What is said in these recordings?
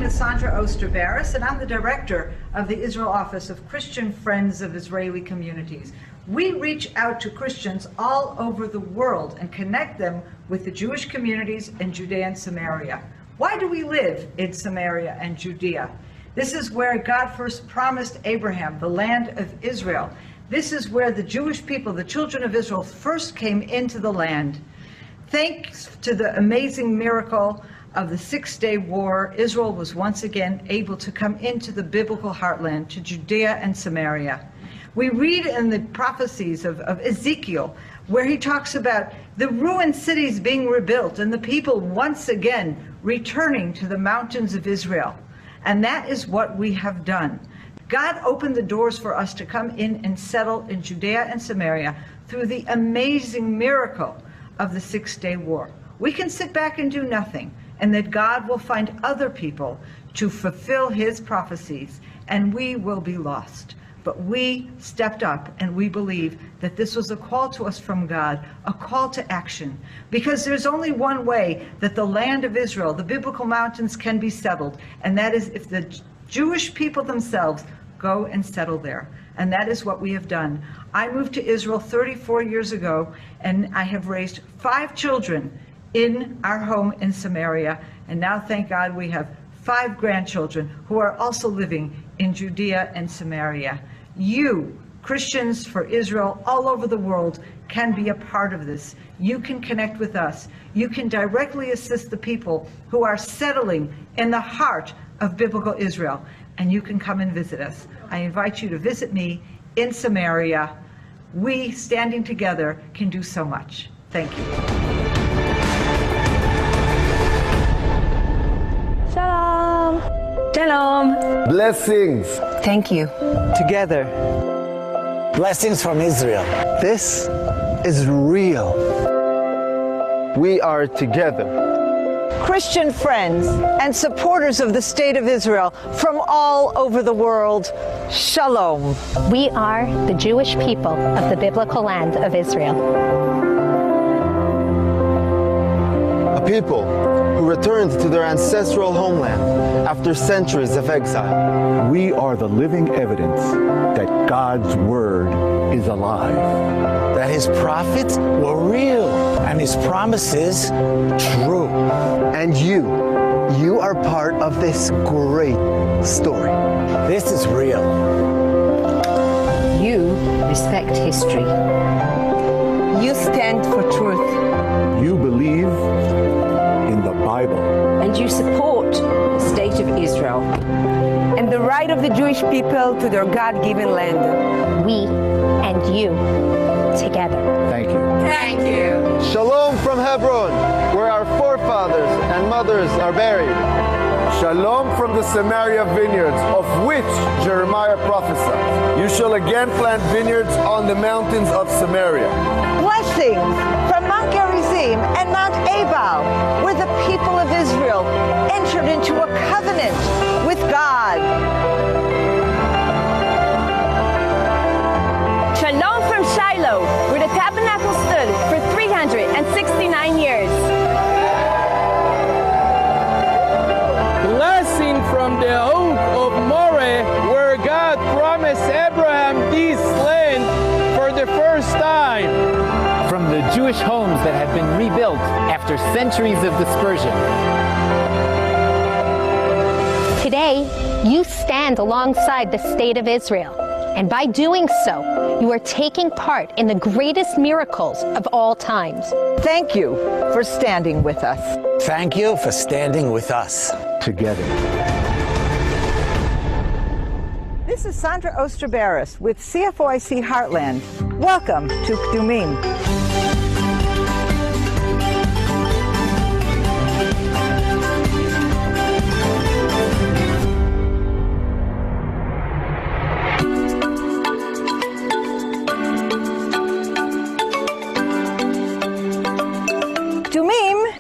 Sondra Oster Baras, and I'm the director of the Israel Office of Christian Friends of Israeli Communities. We reach out to Christians all over the world and connect them with the Jewish communities in Judea and Samaria. Why do we live in Samaria and Judea? This is where God first promised Abraham the land of Israel. This is where the Jewish people, the children of Israel, first came into the land. Thanks to the amazing miracle of the Six-Day War, Israel was once again able to come into the biblical heartland, to Judea and Samaria. We read in the prophecies of Ezekiel, where he talks about the ruined cities being rebuilt and the people once again returning to the mountains of Israel. And that is what we have done. God opened the doors for us to come in and settle in Judea and Samaria through the amazing miracle of the Six-Day War. We can sit back and do nothing, and that God will find other people to fulfill his prophecies, and we will be lost. But we stepped up, and we believe that this was a call to us from God, a call to action, because there's only one way that the land of Israel, the biblical mountains, can be settled, and that is if the Jewish people themselves go and settle there. And that is what we have done. I moved to Israel 34 years ago, and I have raised 5 children in our home in Samaria, and now, thank God, we have 5 grandchildren who are also living in Judea and Samaria. You, Christians for Israel all over the world, can be a part of this. You can connect with us. You can directly assist the people who are settling in the heart of biblical Israel, and you can come and visit us. I invite you to visit me in Samaria. We, standing together, can do so much. Thank you. Shalom. Shalom. Blessings. Thank you. Together. Blessings from Israel. This is real. We are together. Christian friends and supporters of the State of Israel from all over the world, Shalom. We are the Jewish people of the biblical land of Israel. A people who returned to their ancestral homeland after centuries of exile. We are the living evidence that God's Word is alive. That His prophets were real and His promises true. And you are part of this great story. This is real. You respect history. You stand for truth. You believe in the Bible. And you support the State of Israel and the right of the Jewish people to their God-given land. We and you together. Thank you. Thank you. Shalom from Hebron, where our forefathers and mothers are buried. Shalom from the Samaria vineyards, of which Jeremiah prophesied. You shall again plant vineyards on the mountains of Samaria. Blessings from Mount Gerizim and Mount Ebal, where the people of Israel entered into a covenant with God. Shalom from Shiloh, where the tabernacle stood for 369 years. Blessing from the oak of Moreh, where God promised Abraham this land for the first time. From the Jewish homes that have been rebuilt after centuries of dispersion. Today, you stand alongside the State of Israel. And by doing so, you are taking part in the greatest miracles of all times. Thank you for standing with us. Thank you for standing with us. Together. This is Sondra Oster Baras with CFOIC Heartland. Welcome to Kdumim.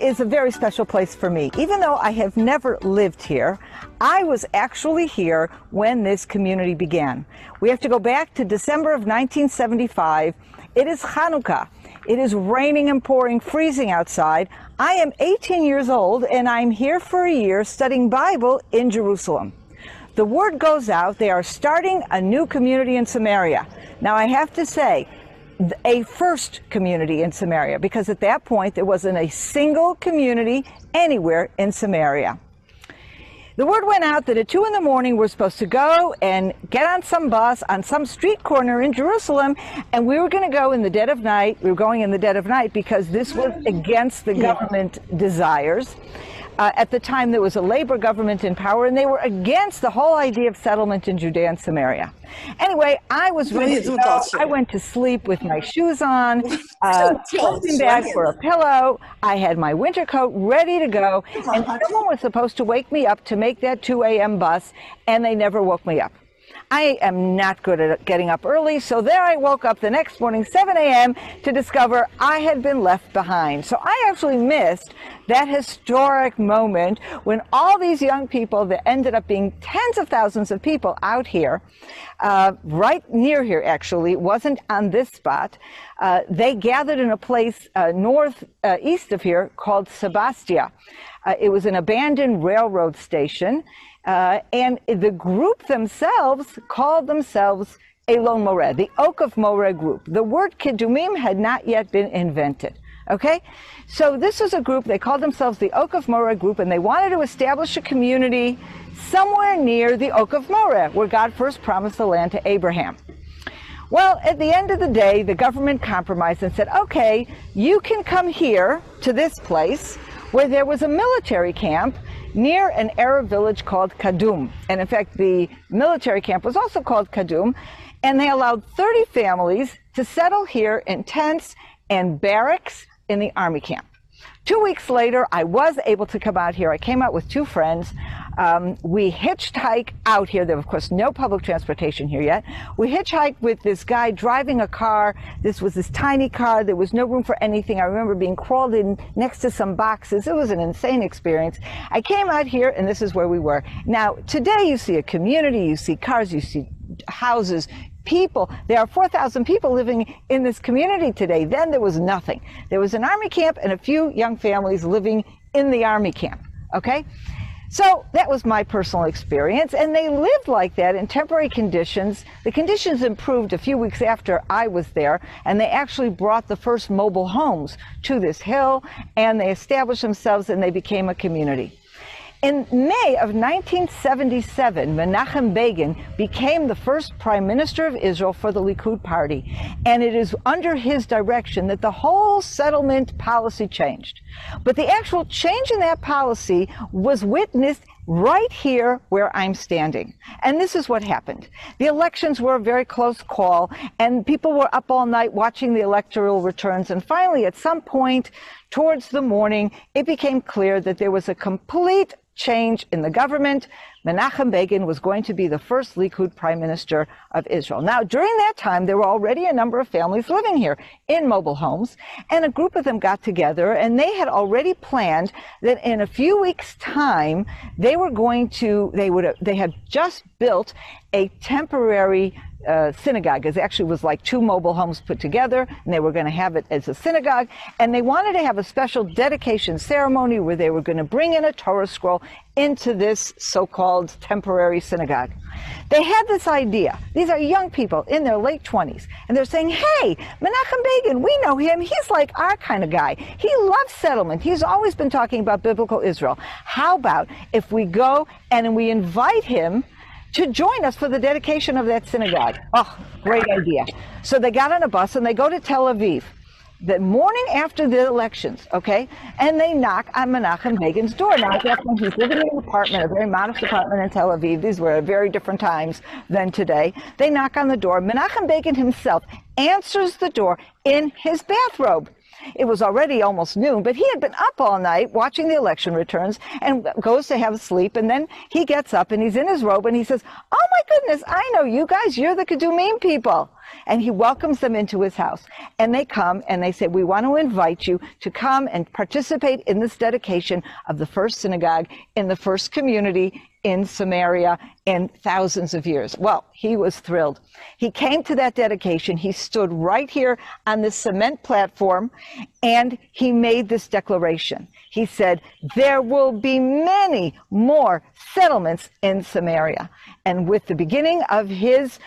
is a very special place for me. Even though I have never lived here, I was actually here when this community began. We have to go back to December of 1975. It is Hanukkah. It is raining and pouring, freezing outside. I am 18 years old, and I'm here for a year studying Bible in Jerusalem. The word goes out, they are starting a new community in Samaria. Now, I have to say, a first community in Samaria, because at that point, there wasn't a single community anywhere in Samaria. The word went out that at 2 in the morning we're supposed to go and get on some bus on some street corner in Jerusalem, and we were going to go in the dead of night. We were going in the dead of night because this was against the government desires. At the time, there was a labor government in power, and they were against the whole idea of settlement in Judea and Samaria. Anyway, I was ready to go. I went to sleep with my shoes on, sleeping bag for a pillow. I had my winter coat ready to go, and someone was supposed to wake me up to make that 2 a.m. bus, and they never woke me up. I am not good at getting up early, so there I woke up the next morning, 7 a.m., to discover I had been left behind. So I actually missed that historic moment when all these young people, that ended up being tens of thousands of people out here, right near here actually, wasn't on this spot. They gathered in a place northeast of here called Sebastia. It was an abandoned railroad station. And the group themselves called themselves Elon Moreh, the Oak of Moreh group. The word Kidumim had not yet been invented. Okay? So this was a group, they called themselves the Oak of Moreh group, and they wanted to establish a community somewhere near the Oak of Moreh, where God first promised the land to Abraham. Well, at the end of the day, the government compromised and said, okay, you can come here to this place where there was a military camp near an Arab village called Kadum. And in fact, the military camp was also called Kadum. And they allowed 30 families to settle here in tents and barracks in the army camp. 2 weeks later, I was able to come out here. I came out with 2 friends. We hitchhiked out here. There was, of course, no public transportation here yet. We hitchhiked with this guy driving a car. This was this tiny car. There was no room for anything. I remember being crawled in next to some boxes. It was an insane experience. I came out here, and this is where we were. Now, today you see a community, you see cars, you see houses, people. There are 4,000 people living in this community today. Then there was nothing. There was an army camp and a few young families living in the army camp. Okay? So that was my personal experience, and they lived like that in temporary conditions. The conditions improved a few weeks after I was there, and they actually brought the first mobile homes to this hill, and they established themselves, and they became a community. In May of 1977, Menachem Begin became the first prime minister of Israel for the Likud party, and it is under his direction that the whole settlement policy changed. But the actual change in that policy was witnessed right here where I'm standing. And this is what happened. The elections were a very close call, and people were up all night watching the electoral returns, and finally, at some point towards the morning, it became clear that there was a complete change in the government. Menachem Begin was going to be the first Likud prime minister of Israel. Now, during that time, there were already a number of families living here in mobile homes, and a group of them got together, and they had already planned that in a few weeks' time, they had just built a temporary synagogue. It actually was like 2 mobile homes put together, and they were going to have it as a synagogue, and they wanted to have a special dedication ceremony where they were going to bring in a Torah scroll into this so-called temporary synagogue. They had this idea. These are young people in their late 20s, and they're saying, hey, Menachem Begin, we know him. He's like our kind of guy. He loves settlement. He's always been talking about biblical Israel. How about if we go and we invite him to join us for the dedication of that synagogue? Oh, great idea. So they got on a bus and they go to Tel Aviv the morning after the elections, okay? And they knock on Menachem Begin's door. Now, at that point, he's living in an apartment, a very modest apartment in Tel Aviv. These were very different times than today. They knock on the door. Menachem Begin himself answers the door in his bathrobe. It was already almost noon, but he had been up all night watching the election returns and goes to have a sleep, and then he gets up and he's in his robe and he says, oh my goodness, I know you guys, you're the Kedumim people. And he welcomes them into his house. And they come and they say, we want to invite you to come and participate in this dedication of the first synagogue in the first community in Samaria in thousands of years. Well, he was thrilled. He came to that dedication. He stood right here on this cement platform, and he made this declaration. He said, there will be many more settlements in Samaria. And with the beginning of his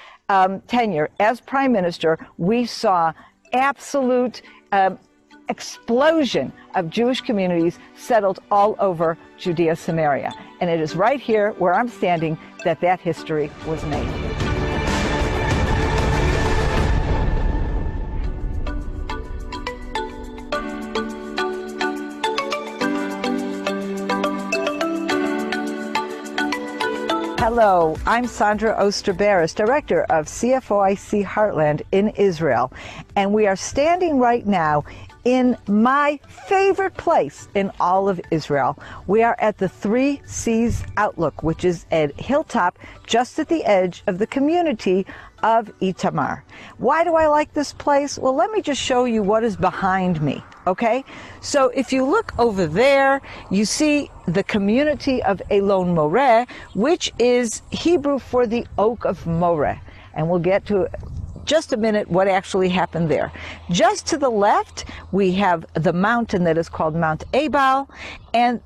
tenure as prime minister, we saw absolute explosion of Jewish communities settled all over Judea, Samaria. And it is right here where I'm standing that that history was made. Hello, I'm Sondra Oster Baras, Director of CFOIC Heartland in Israel, and we are standing right now in my favorite place in all of Israel. We are at the Three Seas Outlook, which is a hilltop just at the edge of the community of Itamar. Why do I like this place? Well, let me just show you what is behind me, okay? So if you look over there, you see the community of Elon Moreh, which is Hebrew for the Oak of Moreh. And we'll get to just a minute what actually happened there. Just to the left, we have the mountain that is called Mount Ebal, and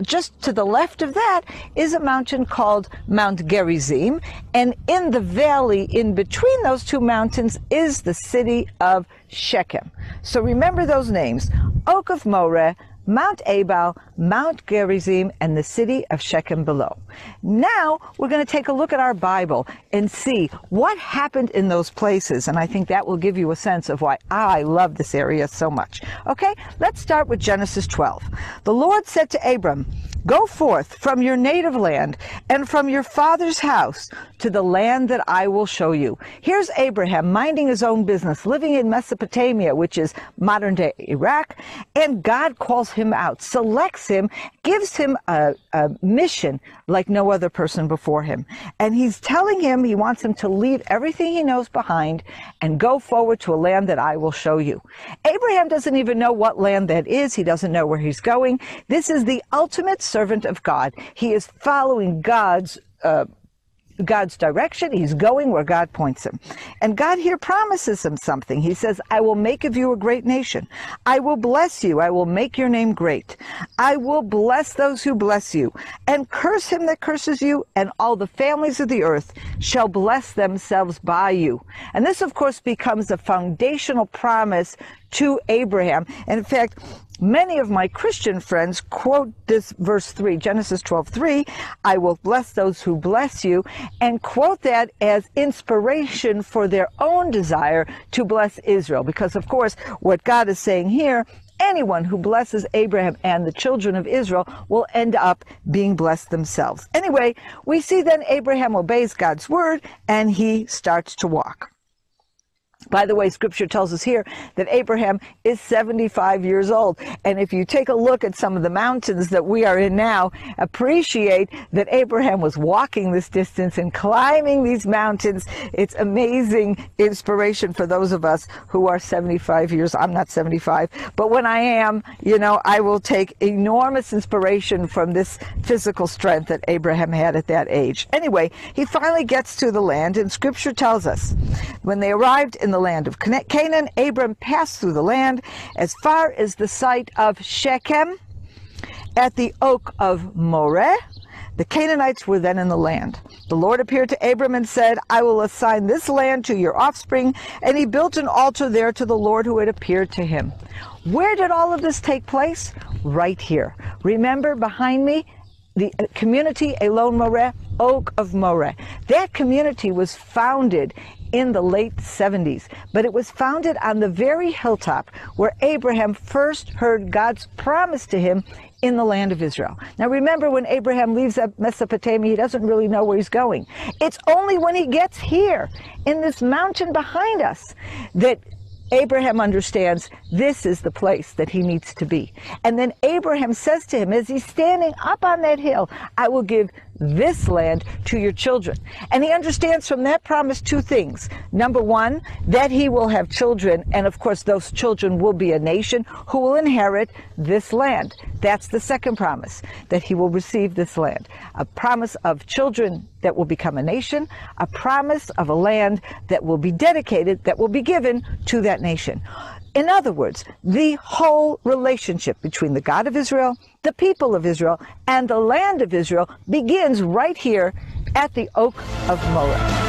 just to the left of that is a mountain called Mount Gerizim, and in the valley in between those two mountains is the city of Shechem. So remember those names: Oak of Moreh, Mount Ebal, Mount Gerizim, and the city of Shechem below. Now we're going to take a look at our Bible and see what happened in those places, and I think that will give you a sense of why I love this area so much. Okay, let's start with Genesis 12. The Lord said to Abram, "Go forth from your native land and from your father's house to the land that I will show you." Here's Abraham minding his own business, living in Mesopotamia, which is modern-day Iraq, and God calls him out, selects him, gives him a mission like no other person before him. And he's telling him he wants him to leave everything he knows behind and go forward to a land that I will show you. Abraham doesn't even know what land that is. He doesn't know where he's going. This is the ultimate servant of God. He is following God's direction. He's going where God points him. And God here promises him something. He says, "I will make of you a great nation. I will bless you. I will make your name great. I will bless those who bless you, and curse him that curses you, and all the families of the earth shall bless themselves by you." And this, of course, becomes a foundational promise to Abraham. And in fact, many of my Christian friends quote this verse 3, Genesis 12:3, "I will bless those who bless you," and quote that as inspiration for their own desire to bless Israel. Because, of course, what God is saying here, anyone who blesses Abraham and the children of Israel will end up being blessed themselves. Anyway, we see then Abraham obeys God's word, and he starts to walk. By the way, Scripture tells us here that Abraham is 75 years old. And if you take a look at some of the mountains that we are in now, appreciate that Abraham was walking this distance and climbing these mountains. It's amazing inspiration for those of us who are 75 years. I'm not 75, but when I am, I will take enormous inspiration from this physical strength that Abraham had at that age. Anyway, he finally gets to the land, and Scripture tells us when they arrived in the land of Canaan, Abram passed through the land as far as the site of Shechem at the Oak of Moreh. The Canaanites were then in the land. The Lord appeared to Abram and said, "I will assign this land to your offspring." And he built an altar there to the Lord who had appeared to him. Where did all of this take place? Right here. Remember behind me, the community Elon Moreh, Oak of Moreh. That community was founded in the late 70s, but it was founded on the very hilltop where Abraham first heard God's promise to him in the land of Israel. Now remember, when Abraham leaves Mesopotamia, he doesn't really know where he's going. It's only when he gets here, in this mountain behind us, that Abraham understands this is the place that he needs to be. And then Abraham says to him, as he's standing up on that hill, "I will give this land to your children. And he understands from that promise two things. Number one, that he will have children, and of course those children will be a nation who will inherit this land. That's the second promise, that he will receive this land. A promise of children that will become a nation, a promise of a land that will be dedicated, that will be given to that nation. In other words, the whole relationship between the God of Israel, the people of Israel, and the land of Israel begins right here at the Oak of Moreh.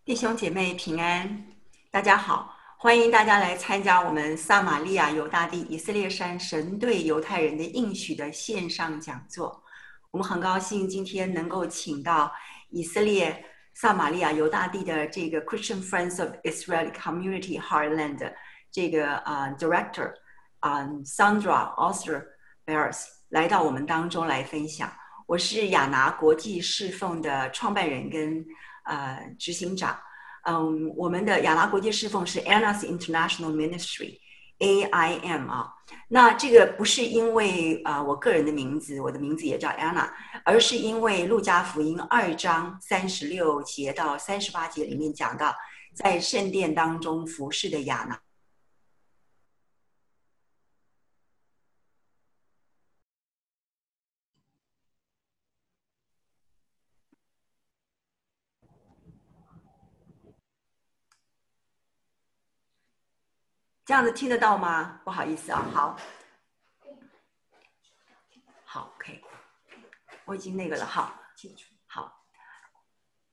弟兄姐妹平安，大家好，欢迎大家来参加我们撒玛利亚犹大地以色列山神对犹太人的应许的线上讲座。我们很高兴今天能够请到以色列撒玛利亚犹大地的这个 Christian Friends of Israel Community Heartland 这个Director Sondra Oster Baras 来到我们当中来分享。我是亚拿国际侍奉的创办人跟执行长。我们的亚拿国际侍奉是 Anna's International Ministry AIM 啊。那这个不是因为我个人的名字，我的名字也叫 Anna， 而是因为路加福音2章36节到38节里面讲到，在圣殿当中服侍的亚拿。这样子听得到吗？不好意思啊，好 ，OK， 我已经那个了，好，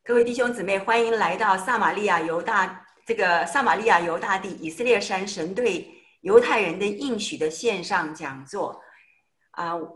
各位弟兄姊妹，欢迎来到撒玛利亚犹大地以色列山神对犹太人的应许的线上讲座。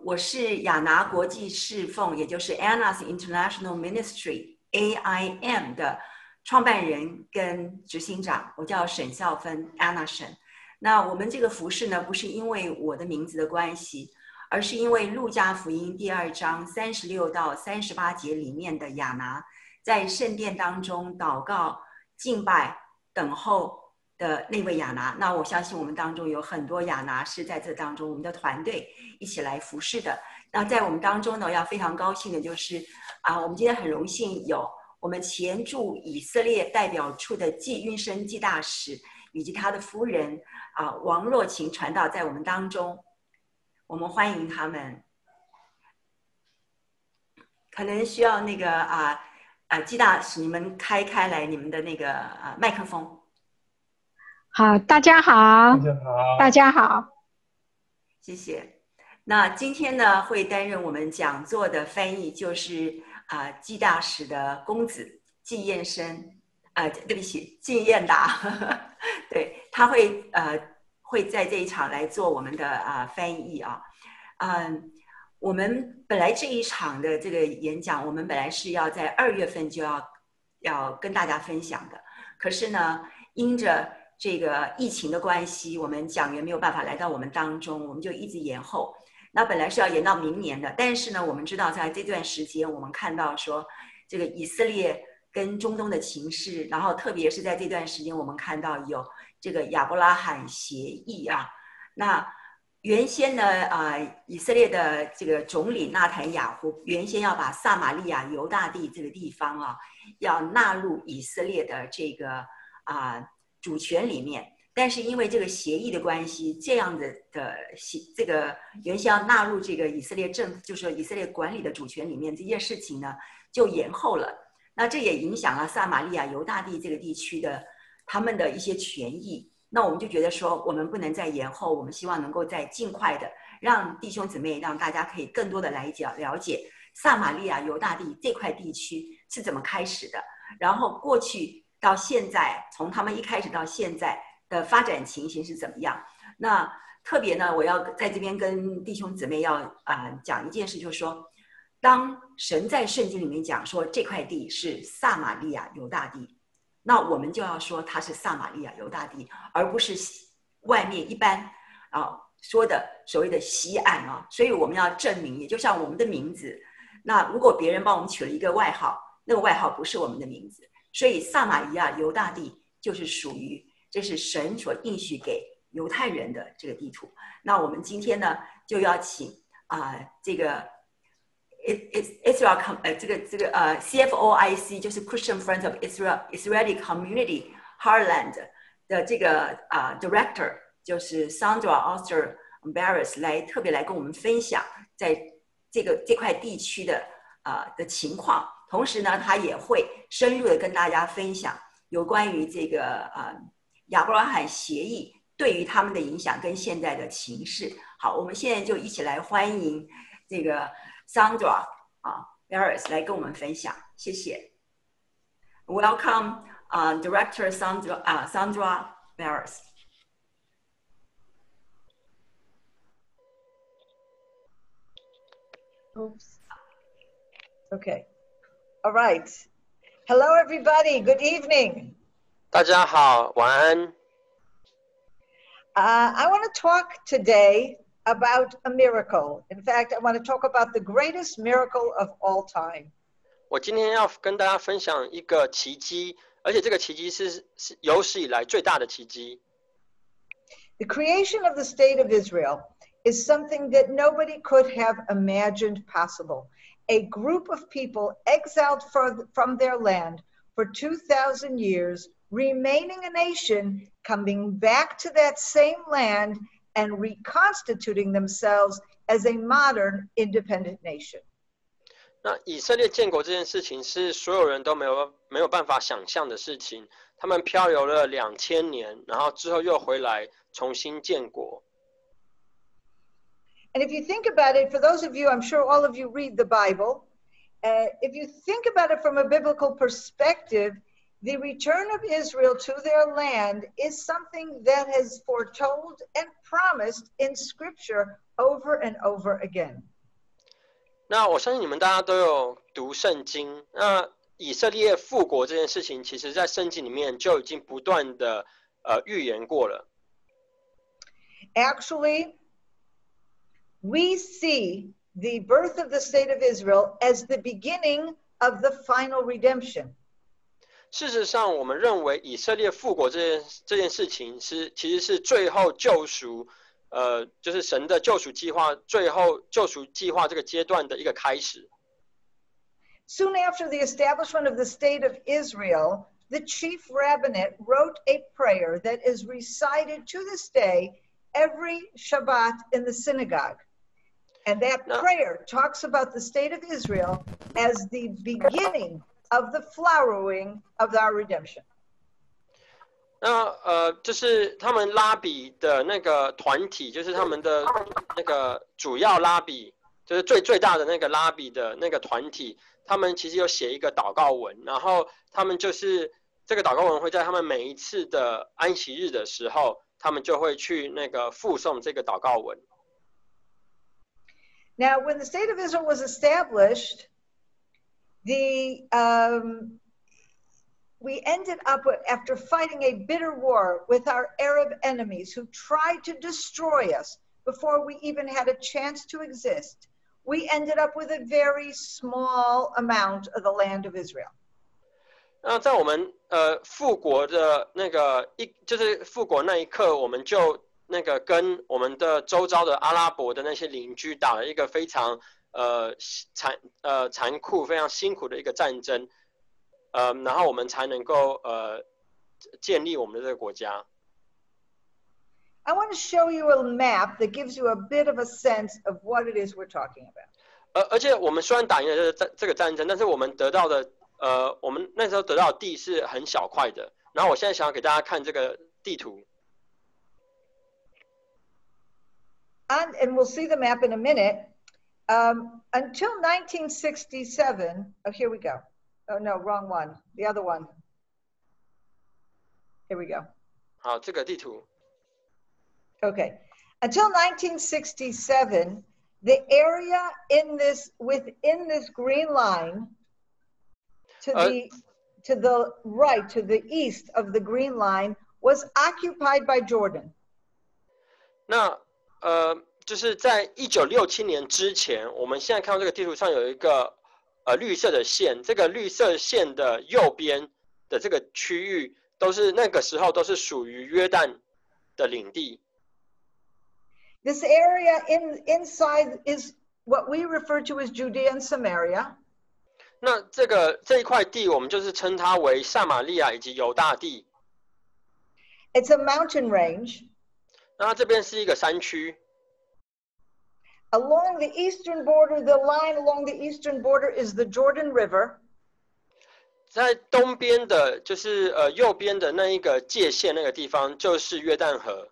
我是亚拿国际侍奉，也就是 Anna's International Ministry AIM 的创办人跟执行长，我叫沈孝芬 Anna 沈。那我们这个服事呢，不是因为我的名字的关系，而是因为路加福音2章36到38节里面的亚拿在圣殿当中祷告、敬拜、等候的那位亚拿。那我相信我们当中有很多亚拿是在这当中，我们的团队一起来服事的。那在我们当中呢，要非常高兴的就是我们今天很荣幸有我们前驻以色列代表处的季运生季大使以及他的夫人王若晴传道在我们当中，我们欢迎他们。可能需要那个季大使你们开来你们的那个麦克风。好，大家好，大家好，谢谢。那今天呢，会担任我们讲座的翻译就是季大使的公子季彦生。对不起，季彦达，对，他会在这一场来做我们的翻译啊。我们本来这一场的这个演讲，我们本来是要在2月份就要跟大家分享的，可是呢，因着这个疫情的关系，我们讲员没有办法来到我们当中，我们就一直延后。那本来是要延到明年的，但是呢，我们知道在这段时间，我们看到说这个以色列跟中东的情势，然后特别是在这段时间，我们看到有这个亚伯拉罕协议啊。那原先呢，以色列的这个总理纳坦雅胡原先要把撒玛利亚犹大地这个地方要纳入以色列的这个主权里面，但是因为这个协议的关系，这样的这个原先要纳入这个以色列政府，就是说以色列管理的主权里面，这件事情呢就延后了。那这也影响了撒玛利亚犹大地这个地区的他们的一些权益。那我们就觉得说，我们不能再延后，我们希望能够再尽快的让弟兄姊妹，让大家可以更多的来了解撒玛利亚犹大地这块地区是怎么开始的，然后过去到现在，从他们一开始到现在的发展情形是怎么样。那特别呢，我要在这边跟弟兄姊妹要讲一件事，就是说，当神在圣经里面讲说这块地是撒玛利亚犹大地，那我们就要说它是撒玛利亚犹大地，而不是外面一般说的所谓的西岸啊，所以我们要证明，也就像我们的名字，那如果别人帮我们取了一个外号，那个外号不是我们的名字，所以撒玛利亚犹大地就是属于，这是神所应许给犹太人的这个地图。那我们今天呢，就要请这个Israel 这个CFOIC 就是 Christian Friends of Israeli Community Heartland 的这个Director 就是 Sondra Oster Baras 特别来跟我们分享在这块地区的情况，同时呢，他也会深入的跟大家分享有关于这个亚伯拉罕协议对于他们的影响跟现在的情势。好，我们现在就一起来欢迎这个 Sondra Baras 来跟我们分享，谢谢。Welcome, Director Sondra Baras. Oops. Okay. All right. Hello, everybody. Good evening. 大家好，晚安。I want to talk today about a miracle. In fact, I want to talk about the greatest miracle of all time. 我今天要跟大家分享一个奇迹，而且这个奇迹是有史以来最大的奇迹。The creation of the state of Israel is something that nobody could have imagined possible. A group of people exiled from their land for 2,000 years, remaining a nation, coming back to that same land and reconstituting themselves as a modern independent nation. 那以色列建国这件事情是所有人都没有办法想象的事情。他们漂流了2000年，然后之后又回来重新建国。And if you think about it, for those of you, I'm sure all of you read the Bible, if you think about it from a biblical perspective, the return of Israel to their land is something that is foretold and promised in Scripture over and over again. 那我相信你们大家都有读圣经。那以色列复国这件事情，其实在圣经里面就已经不断的预言过了。Actually, we see the birth of the state of Israel as the beginning of the final redemption. 事实上，我们认为以色列复国这件事情其实是最后救赎，就是神的救赎计划，最后救赎计划这个阶段的一个开始。Soon after the establishment of the state of Israel, the chief rabbinate wrote a prayer that is recited to this day every Shabbat in the synagogue. And that prayer talks about the state of Israel as the beginning of the flowering of our redemption. 那就是他们拉比的那个团体，就是他们的那个主要拉比，就是最大的那个拉比的那个团体，他们其实有写一个祷告文，然后他们就是这个祷告文会在他们每一次的安息日的时候，他们就会去那个附送这个祷告文。Now, when the state of Israel was established, we ended up after fighting a bitter war with our Arab enemies who tried to destroy us before we even had a chance to exist. We ended up with a very small amount of the land of Israel. 那在我们复国的那个就是复国那一刻，我们就那个跟我们的周遭的阿拉伯的那些邻居打了一个非常残酷、非常辛苦的一个战争，然后我们才能够建立我们的这个国家。I want to show you a map that gives you a bit of a sense of what it is we're talking about. 而且我们虽然打赢了这个战争，但是我们得到的我们那时候得到的地是很小块的。然后我现在想要给大家看这个地图。And we'll see the map in a minute. Until 1967, oh, here we go. Oh, no, wrong one. The other one. Here we go. 好，这个地图。Okay. Until 1967, the area within this green line to the right, to the east of the green line, was occupied by Jordan. 那就是在1967年之前，我们现在看到这个地图上有一个绿色的线，这个绿色线的右边的这个区域，都是那个时候都是属于约旦的领地。This area inside is what we refer to as Judea and Samaria. 那这一块地，我们就是称它为撒玛利亚以及犹大地。It's a mountain range. 那它这边是一个山区。Along the eastern border, the line along the eastern border is the Jordan River. 在东边的，就是右边的那一个界限那个地方，就是约旦河。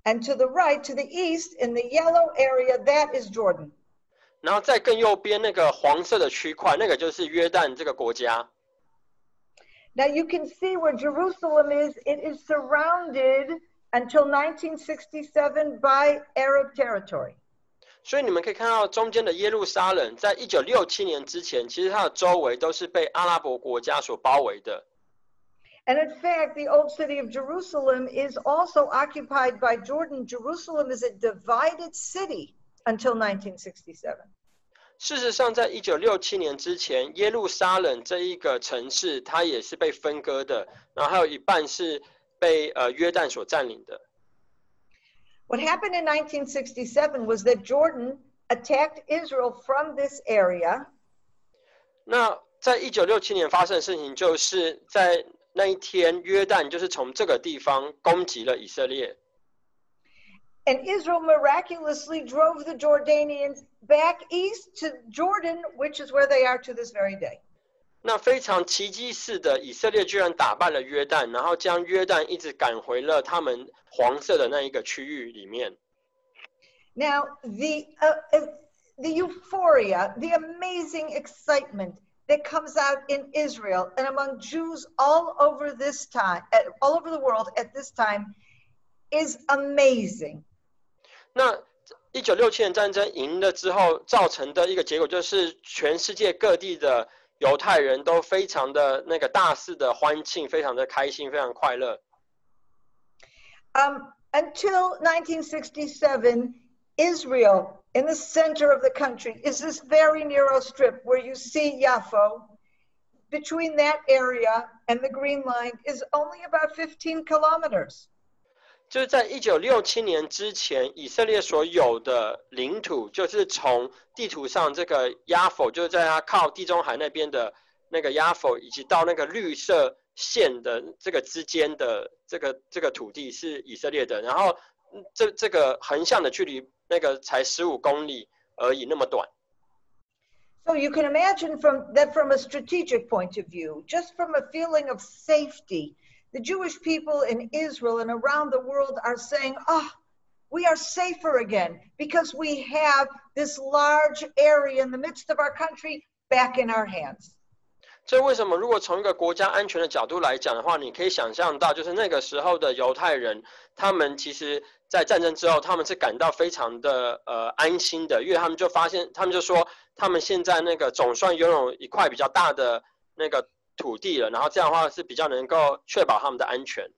And to the right, to the east, in the yellow area, that is Jordan. 然后在更右边那个黄色的区块，那个就是约旦这个国家。Now you can see where Jerusalem is. It is surrounded until 1967 by Arab territory. 所以你们可以看到中间的耶路撒冷，在1967年之前，其实它的周围都是被阿拉伯国家所包围的。And in fact, the old city of Jerusalem is also occupied by Jordan. Jerusalem is a divided city until 1967. 事实上，在1967年之前，耶路撒冷这一个城市，它也是被分割的，然后还有一半是被约旦所占领的。What happened in 1967 was that Jordan attacked Israel from this area. 那在1967年发生的事情，就是在那一天，约旦就是从这个地方攻击了以色列。And Israel miraculously drove the Jordanians back east to Jordan, which is where they are to this very day. 那非常奇迹式的，以色列居然打败了约旦，然后将约旦一直赶回了他们黄色的那一个区域里面。Now, the euphoria, the amazing excitement that comes out in Israel and among Jews all over this time, all over the world at this time, is amazing. 那1967年战争赢了之后，造成的一个結果就是全世界各地的犹太人都非常的那个大肆的欢庆，非常的开心，非常快乐。Until 1967, Israel, in the center of the country, is this very narrow strip where you see Yaffo. Between that area and the Green Line is only about 15 kilometers. 就是在1967年之前，以色列所有的领土，就是从地图上这个亚佛，就是在它靠地中海那边的那个亚佛，以及到那个绿色线的这个之间的这个土地是以色列的。然后这个横向的距离，那个才15公里而已，那么短。So you can imagine from a strategic point of view, just from a feeling of safety. The Jewish people in Israel and around the world are saying, we are safer again because we have this large area in the midst of our country back in our hands. 这为什么如果从一个国家安全的角度来讲的话，你可以想象到，就是那个时候的犹太人，他们其实在战争之后，他们是感到非常的安心的，因为他们就发现，他们就说，他们现在那个总算拥有一块比较大的那个土地了，然后这样的话是比较能够确保他们的安全。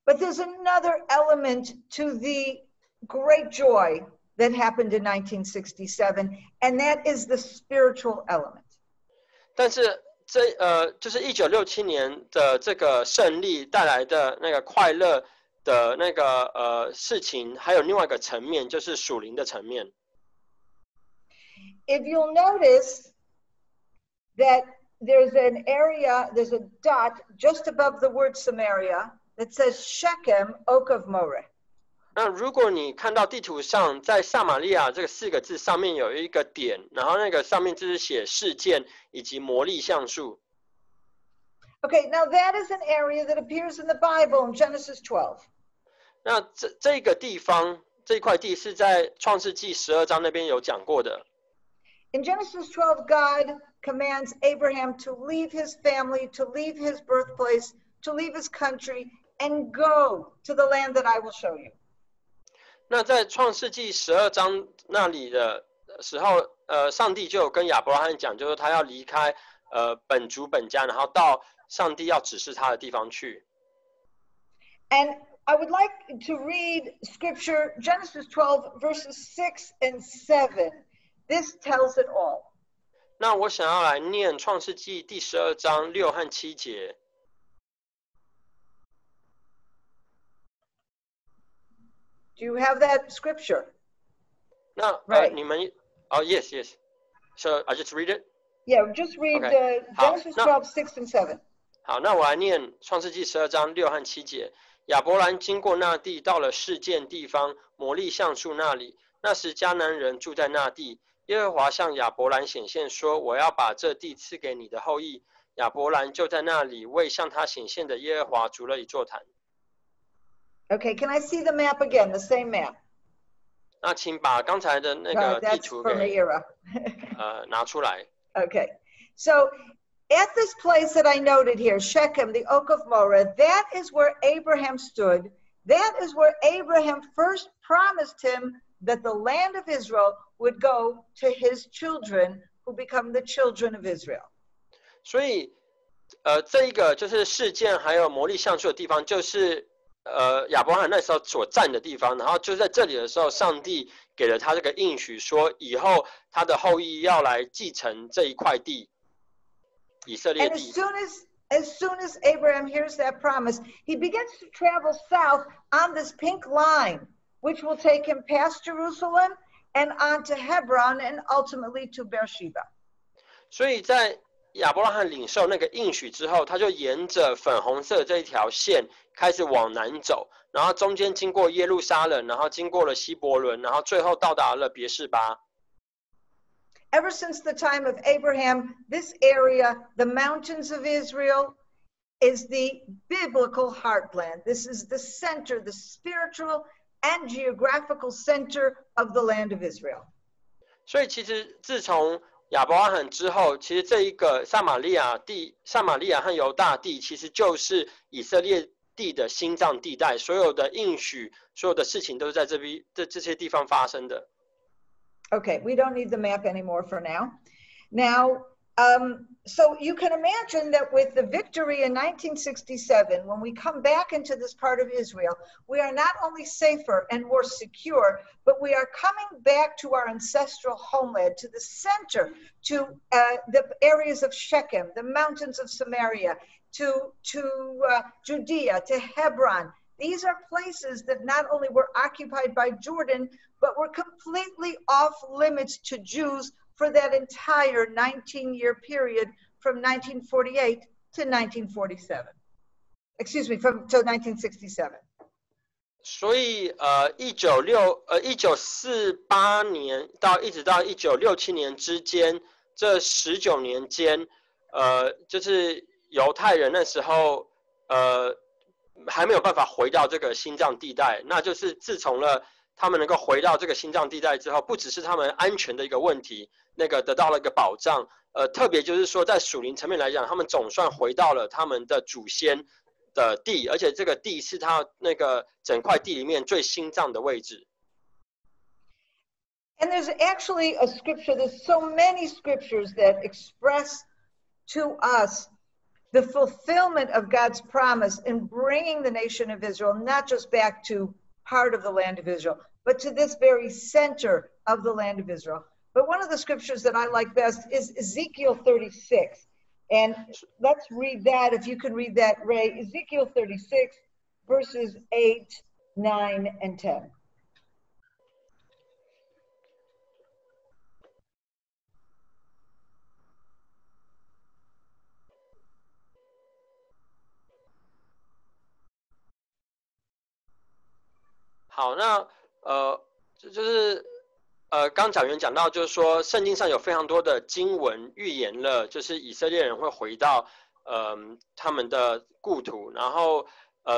But there's another element to the great joy that happened in 1967, and that is the spiritual element. 但是就是1967年的这个胜利带来的那个快乐的那个事情，还有另外一个层面，就是属灵的层面。If you'll notice that there's an area, there's a dot just above the word Samaria that says Shechem, Oak of Moreh. 那如果你看到地图上，在撒玛利亚这个4个字上面有一个点，然后那个上面就是写事件以及魔力橡树。Okay, now that is an area that appears in the Bible in Genesis 12. 那这个地方，这块地是在创世纪12章那边有讲过的。In Genesis 12, God commands Abraham to leave his family, to leave his birthplace, to leave his country, and go to the land that I will show you. 那在创世纪12章那里的时候，上帝就有跟亚伯拉罕讲，就是他要离开本族本家，然后到上帝要指示他的地方去。And I would like to read scripture, Genesis 12, verses 6 and 7. This tells it all. 那我想要来念创世纪第12章6和7节。Do you have that scripture? 那 Right. 你们yes. So I just read it. Yeah, just read Genesis 12, 6 and 7. 好，那我来念创世纪12章6和7节。亚伯兰经过那地，到了示剑地方摩利橡树那里。那时迦南人住在那地。耶和华向亚伯兰显现说：“我要把这地赐给你的后裔。”亚伯兰就在那里为向他显现的耶和华筑了一座坛。Okay, can I see the map again? The same map. 那请把刚才的那个地图给拿出来。Okay, so at this place that I noted here, Shechem, the oak of Moreh, that is where Abraham stood. That is where Abraham first promised him that the land of Israel would go to his children who become the children of Israel. 所以，这一个就是示剑还有摩利橡树的地方，就是亚伯拉罕那时候所站的地方。然后就在这里的时候，上帝给了他这个应许，说以后他的后裔要来继承这一块地，以色列地。As soon as Abraham hears that promise, he begins to travel south on this pink line, which will take him past Jerusalem and on to Hebron and ultimately to Beersheba. 所以在亚伯拉罕领受那个应许之后，他就沿着粉红色这一条线开始往南走，然后中间经过耶路撒冷，然后经过了希伯伦，然后最后到达了别是巴。Ever since the time of Abraham, this area, the mountains of Israel, is the biblical heartland. This is the center, the spiritual and geographical center of the land of Israel. 所以其实自从亚伯拉罕之后，其实这一个撒玛利亚和犹大地，其实就是以色列地的心脏地带，所有的应许，所有的事情都是在这些地方发生的。Okay, we don't need the map anymore for now. Now, so you can imagine that with the victory in 1967, when we come back into this part of Israel, we are not only safer and more secure, but we are coming back to our ancestral homeland, to the center, to the areas of Shechem, the mountains of Samaria, to Judea, to Hebron. These are places that not only were occupied by Jordan, but were completely off limits to Jews for that entire 19-year period from 1948 to 1947. Excuse me, till 1967. 所以1948年一直到1967年之间，这19年间，就是犹太人那时候还没有办法回到这个心脏地带，那就是自从他们能够回到这个心脏地带之后，不只是他们安全的一个问题，那个得到了一个保障，特别就是说在属灵层面来讲，他们总算回到了他们的祖先的地，而且这个地是他那个整块地里面最心脏的位置。And there's actually a scripture, there's so many scriptures that express to us the fulfillment of God's promise in bringing the nation of Israel, not just back to part of the land of Israel, but to this very center of the land of Israel. But one of the scriptures that I like best is Ezekiel 36. And let's read that, if you can read that, Ray. Ezekiel 36, verses 8, 9, and 10. « 好，那就是刚讲员讲到，就是说圣经上有非常多的经文预言了，就是以色列人会回到他们的故土，然后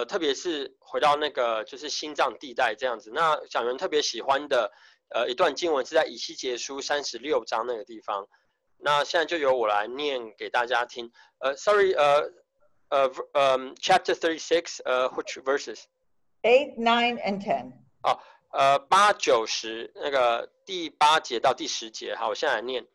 特别是回到那个就是心脏地带这样子。那讲员特别喜欢的一段经文是在以西结书36章那个地方。那现在就由我来念给大家听。Chapter 36, which verses? 8, 9, and 10. 8、9、10那个第8节到第10节。好，我现在来念。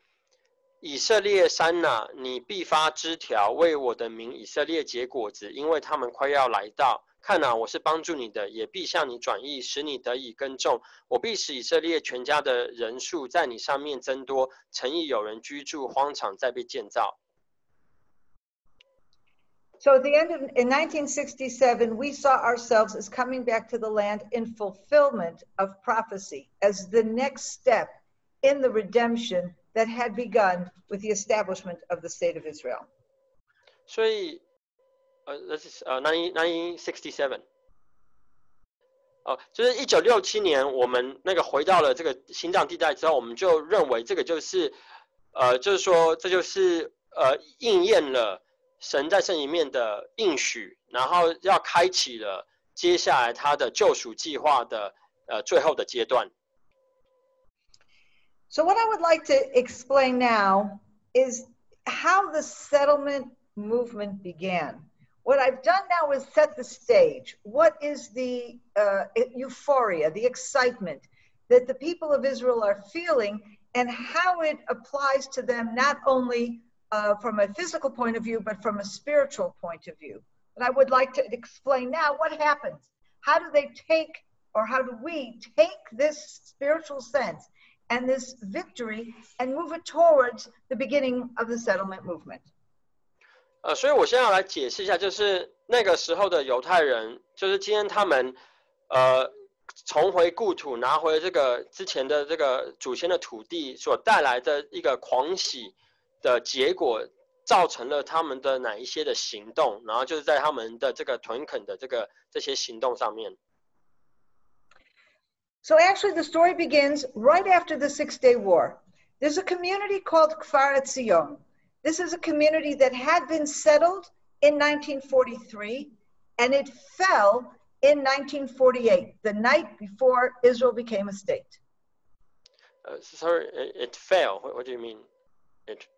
以色列山哪，你必发枝条，为我的名以色列结果子，因为他们快要来到。看啊，我是帮助你的，也必向你转意，使你得以耕种。我必使以色列全家的人数在你上面增多，城邑有人居住，荒场再被建造。So at the end of in 1967, we saw ourselves as coming back to the land in fulfillment of prophecy, as the next step in the redemption that had begun with the establishment of the state of Israel. 所以this is 1967。就是1967年，我们那个回到了这个心脏地带之后，我们就认为这个就是就是说这就是应验了神在圣经里面的应许，然后要开启了接下来他的救赎计划的最后的阶段。So what I would like to explain now is how the settlement movement began. What I've done now is set the stage. What is the euphoria, the excitement that the people of Israel are feeling, and how it applies to them not only from a physical point of view, but from a spiritual point of view. And I would like to explain now what happens. How do they take, or how do we take this spiritual sense and this victory and move it towards the beginning of the settlement movement? 所以我现在要来解释一下，就是那个时候的犹太人，就是今天他们重回故土，拿回这个之前的这个祖先的土地所带来的一个狂喜的结果，造成了他们的哪一些的行动，然后就是在他们的这个屯垦的这些行动上面。So actually the story begins right after the Six-Day War. There's a community called Kfar Etzion. This is a community that had been settled in 1943, and it fell in 1948, the night before Israel became a state. Sorry, it fell. What do you mean? It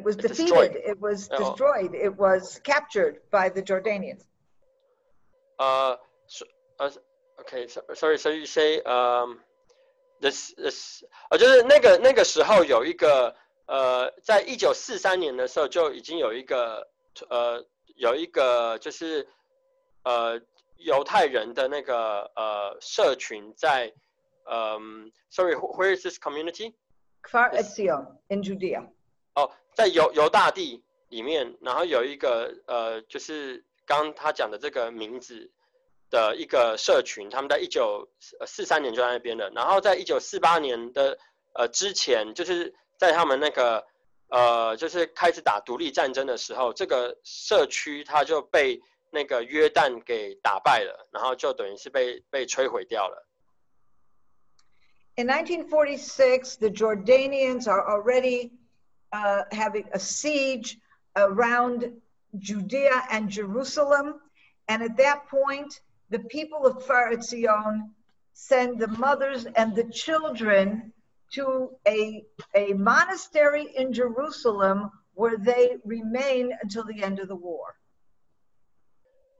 was defeated. It was destroyed. It was captured by the Jordanians. Okay, sorry. So you say this 就是那个时候有一个在1943年的时候就已经有一个就是犹太人的那个社群在sorry, where is this community? Kfar Etzion in Judea. 在犹大地里面，然后有一个就是刚他讲的这个名字的一个社群，他们在1943年就在那边了。然后在1948年的之前，就是在他们那个就是开始打独立战争的时候，这个社区它就被那个约旦给打败了，然后就等于是被摧毁掉了。In 1946, the Jordanians are already having a siege around Judea and Jerusalem. And at that point, the people of Kfar Etzion send the mothers and the children to a monastery in Jerusalem where they remain until the end of the war.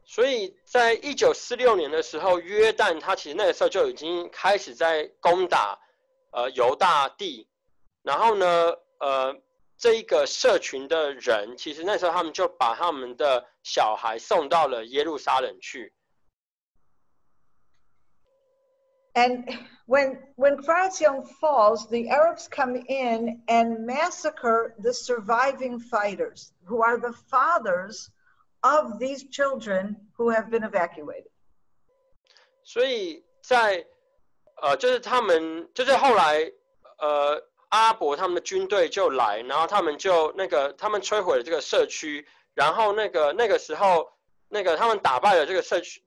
所以在1946年的时候，约旦他其实那个时候就已经开始在攻打犹大地，然后呢这一个社群的人，其实那时候他们就把他们的小孩送到了耶路撒冷去。And when Kfar Etzion falls, the Arabs come in and massacre the surviving fighters, who are the fathers of these children who have been evacuated. 所以在就是他们就是后来阿拉伯他们的军队就来，然后他们就他们摧毁了这个社区，然后那个时候他们打败了这个社区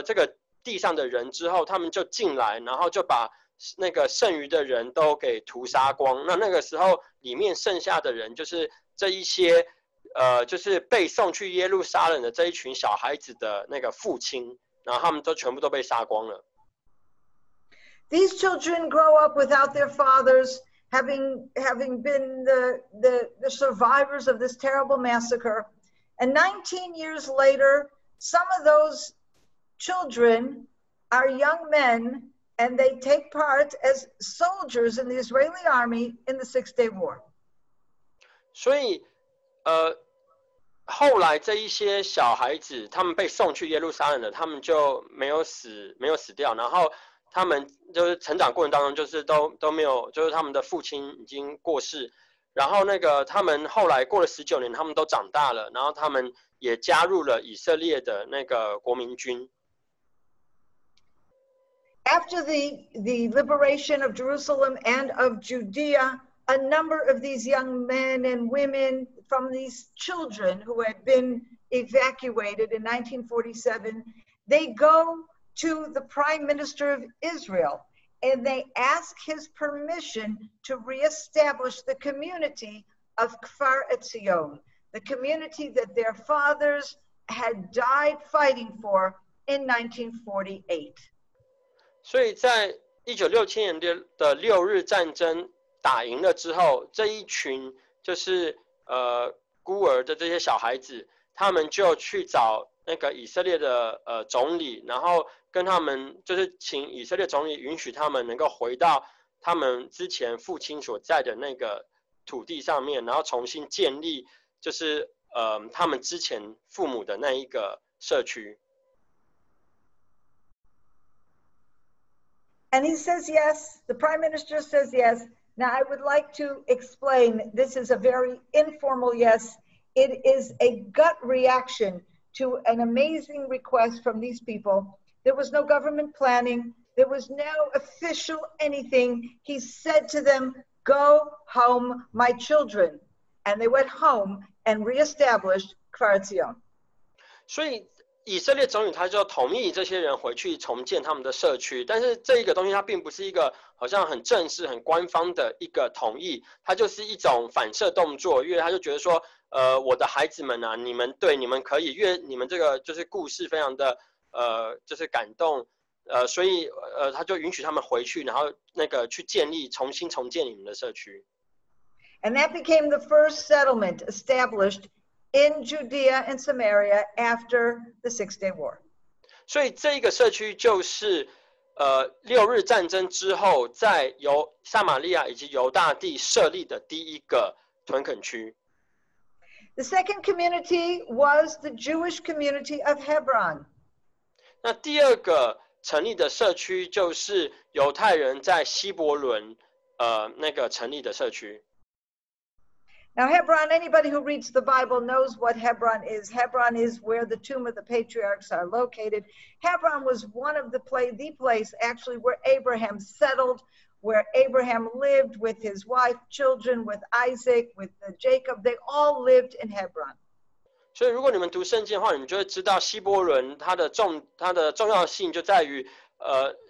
这个地上的人之后，他们就进来，然后就把那个剩余的人都给屠杀光。那个时候里面剩下的人就是这一些就是被送去耶路撒冷的这一群小孩子的那个父亲，然后他们都全部都被杀光了。These children grow up without their fathers, having been the survivors of this terrible massacre. And 19 years later, some of those children are young men, and they take part as soldiers in the Israeli army in the Six-Day War. 所以后后来这一些小孩子，他们被送去耶路撒冷了，他们就没有死掉，然后他们就是成长过程当中，就是都没有，就是他们的父亲已经过世，然后他们后来过了19年，他们都长大了，然后他们也加入了以色列的那个国民军。After the liberation of Jerusalem and of Judea, a number of these young men and women from these children who had been evacuated in 1947, they go to the Prime Minister of Israel and they ask his permission to reestablish the community of Kfar Etzion, the community that their fathers had died fighting for in 1948. 所以在1967年的6日战争打赢了之后，这一群就是孤儿的这些小孩子，他们就去找那个以色列的总理，然后跟他们就是请以色列总理允许他们能够回到他们之前父亲所在的那个土地上面，然后重新建立就是他们之前父母的那一个社区。And he says yes, the Prime Minister says yes. Now I would like to explain, this is a very informal yes. It is a gut reaction to an amazing request from these people. There was no government planning. There was no official anything. He said to them, go home, my children. And they went home and reestablished Kfar Etzion. 所以以色列总理他就同意这些人回去重建他们的社区，但是这一个东西它并不是一个好像很正式、很官方的一个同意，它就是一种反射动作，因为他就觉得说，我的孩子们啊，你们可以，因为你们这个就是故事非常的就是感动，所以他就允许他们回去，然后去重新重建你们的社区。And that became the first settlement established in Judea and Samaria after the Six-Day War. 所以这个社区就是6日战争之后，在由撒玛利亚以及犹大地设立的第一个屯垦区。The second community was the Jewish community of Hebron. 那第二个成立的社区就是犹太人在希伯伦成立的社区。Now, Hebron, anybody who reads the Bible knows what Hebron is. Hebron is where the tomb of the patriarchs are located. Hebron was one of the place actually where Abraham settled, where Abraham lived with his wife, children, with Isaac, with Jacob. They all lived in Hebron. 所以如果你们读圣经的话，你们就会知道希伯伦它的重要性就在于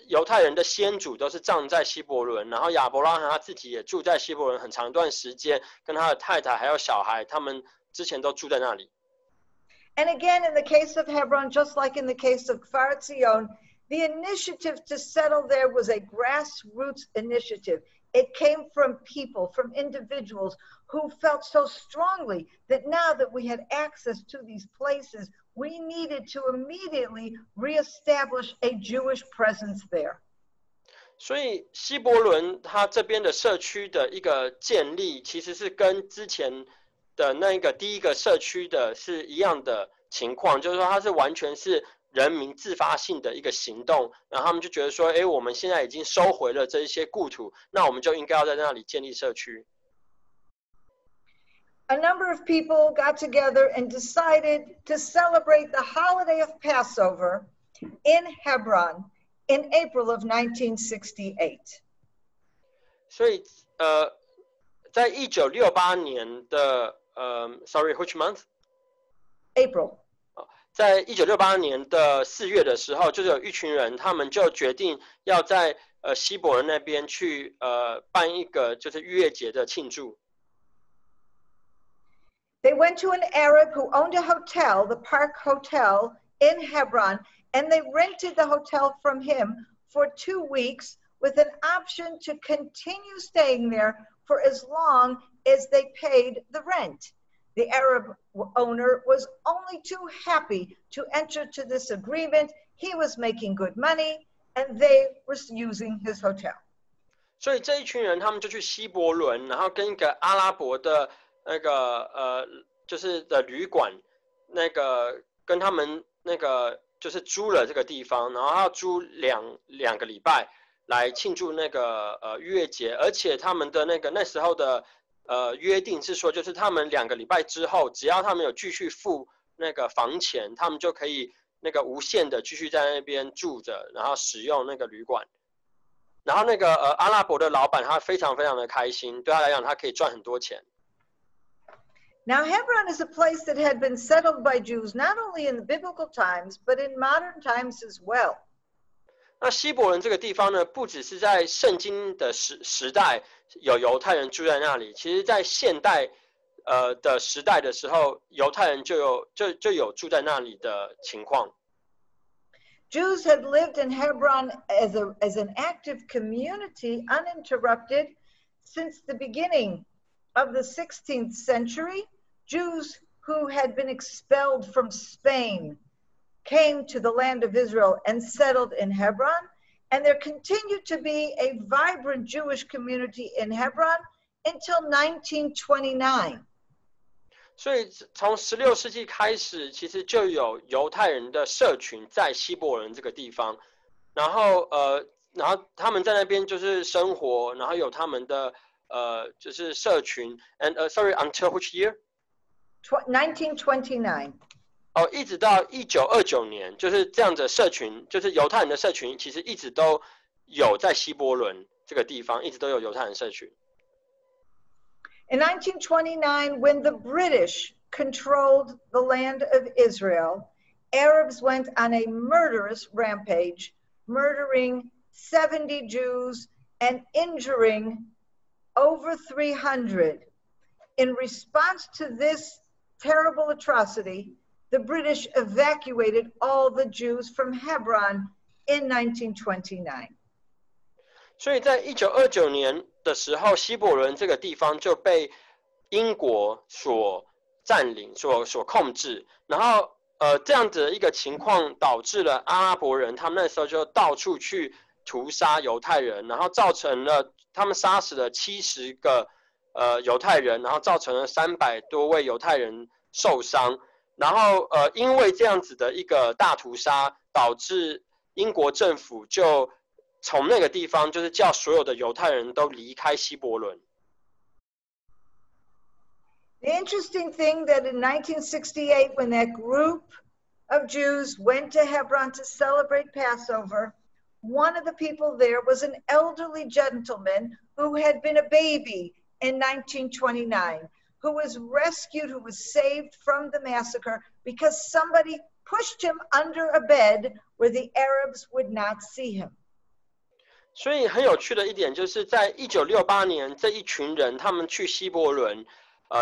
犹太人的先祖都是葬在希伯伦，然后亚伯拉罕他自己也住在希伯伦很长一段时间，跟他的太太还有小孩，他们之前都住在那里。And again, in the case of Hebron, just like in the case of Kfar Etzion, the initiative to settle there was a grassroots initiative. It came from people, from individuals who felt so strongly that now that we had access to these places, we needed to immediately reestablish a Jewish presence there. 所以希伯伦他这边的社区的一个建立，其实是跟之前的那个第一个社区的是一样的情况，就是说它是完全是人民自发性的一个行动，然后他们就觉得说，我们现在已经收回了这一些故土，那我们就应该要在那里建立社区。A number of people got together and decided to celebrate the holiday of Passover in Hebron in April of 1968. 所以在1968年的sorry, which month? April. 在1968年的4月的时候，就是有一群人，他们就决定要在希伯伦那边去办一个就是逾越节的庆祝。They went to an Arab who owned a hotel, the Park Hotel in Hebron, and they rented the hotel from him for 2 weeks with an option to continue staying there for as long as they paid the rent. The Arab owner was only too happy to enter to this agreement. He was making good money, and they were using his hotel. 所以这一群人他们就去希伯伦，然后跟一个阿拉伯的就是的旅馆，那个跟他们那个就是租了这个地方，然后要租两个礼拜来庆祝那个逾越节，而且他们的那时候的约定是说，就是他们2个礼拜之后，只要他们有继续付那个房钱，他们就可以那个无限的继续在那边住着，然后使用那个旅馆。然后那个阿拉伯的老板他非常非常的开心，对他来讲他可以赚很多钱。Now, Hebron is a place that had been settled by Jews not only in the biblical times, but in modern times as well. 那希伯伦这个地方呢，不只是在圣经的时代有犹太人住在那里，其实在现代的时代的时候，犹太人就有住在那里的情况。Jews had lived in Hebron as an active community, uninterrupted, since the beginning of the 16th century. Jews who had been expelled from Spain came to the land of Israel and settled in Hebron, and there continued to be a vibrant Jewish community in Hebron until 1929. 所以从16世纪开始，其实就有犹太人的社群在希伯伦这个地方，然后他们在那边就是生活，然后有他们的就是社群。And sorry, until which year? 1929. 哦，一直到1929年，就是这样的社群，就是犹太人的社群，其实一直都有在希伯伦这个地方，一直都有犹太人社群。In 1929, when the British controlled the land of Israel, Arabs went on a murderous rampage, murdering 70 Jews and injuring over 300. In response to this terrible atrocity, the British evacuated all the Jews from Hebron in 1929. 所以在1929年的时候，希伯伦这个地方就被英国所占领、所控制。然后这样子的一个情况导致了阿拉伯人他们那时候就到处去屠杀犹太人，然后造成了他们杀死了70个犹太人，然后造成了300多位犹太人受伤。然后因为这样子的一个大屠杀，导致英国政府就从那个地方就是叫所有的犹太人都离开希伯伦。The interesting thing that in 1968, when that group of Jews went to Hebron to celebrate Passover, one of the people there was an elderly gentleman who had been a baby in 1929, who was rescued, who was saved from the massacre because somebody pushed him under a bed where the Arabs would not see him. 所以很有趣的一点就是在1968年，这一群人他们去希伯伦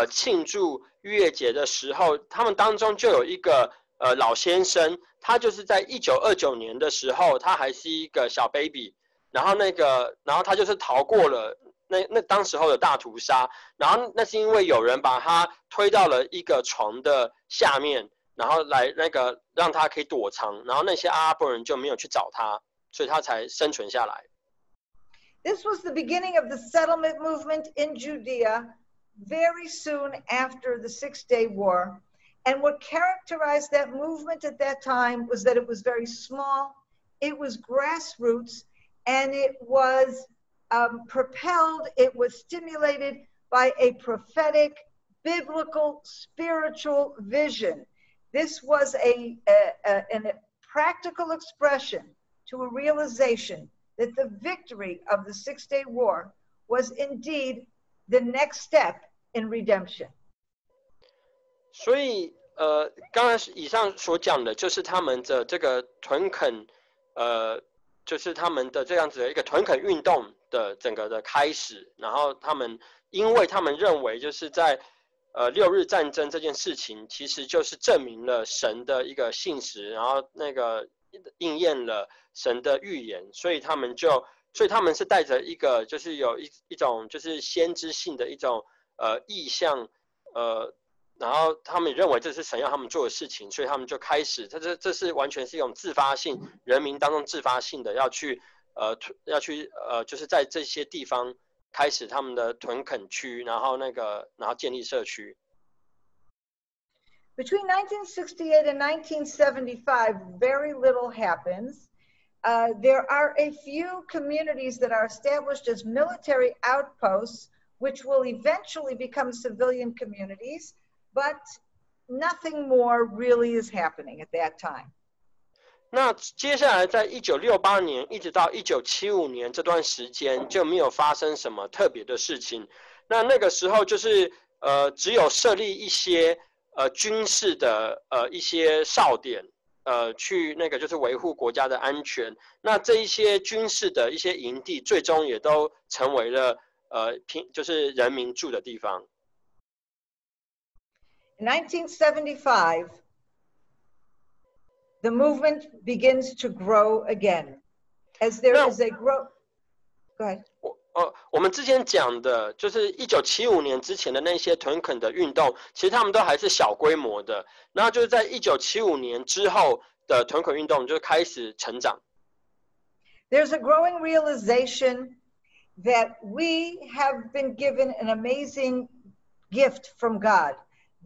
庆祝逾越节的时候，他们当中就有一个老先生，他就是在1929年的时候，他还是一个小 baby， 然后他就是逃过了那当时候的大屠杀，然后那是因为有人把他推到了一个床的下面，然后来让他可以躲藏，然后那些阿拉伯人就没有去找他，所以他才生存下来。This was the beginning of the settlement movement in Judea very soon after the Six-Day War. And what characterized that movement at that time was that it was very small, it was grassroots, and it was propelled, it was stimulated by a prophetic, biblical, spiritual vision. This was a practical expression to a realization that the victory of the Six-Day War was indeed the next step in redemption. 所以刚才以上所讲的就是他们的这个屯垦，就是他们的这样子的一个屯垦运动的整个的开始。然后因为他们认为就是在6日战争这件事情，其实就是证明了神的一个信实，然后应验了神的预言，所以他们是带着一个就是有一种就是先知性的一种意向，然后他们认为这是神要他们做的事情，所以他们就开始，这是完全是一种自发性，人民当中自发性的要去就是在这些地方开始他们的屯垦区，然后建立社区。Between 1968 and 1975, very little happens. There are a few communities that are established as military outposts, which will eventually become civilian communities, but nothing more really is happening at that time. 那接下来在1968年一直到1975年这段时间就没有发生什么特别的事情。那个时候就是只有设立一些军事的一些哨点，去那个就是维护国家的安全。那这一些军事的一些营地，最终也都成为了就是人民住的地方。In 1975, the movement begins to grow again, as there is a growth. Go ahead. 我们之前讲的就是1975年之前的那些屯垦的运动，其实他们都还是小规模的。然后就是在1975年之后的屯垦运动就开始成长。There's a growing realization that we have been given an amazing gift from God.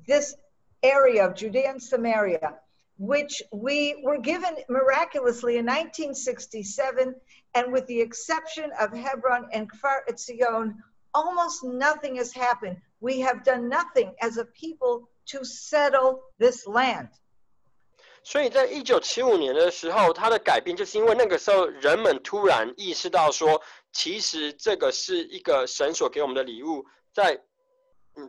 This area of Judea and Samaria, which we were given miraculously in 1967, and with the exception of Hebron and Kfar Etzion, almost nothing has happened. We have done nothing as a people to settle this land. 所以在1975年的时候，它的改变就是因为那个时候人们突然意识到说，其实这个是一个神所给我们的礼物。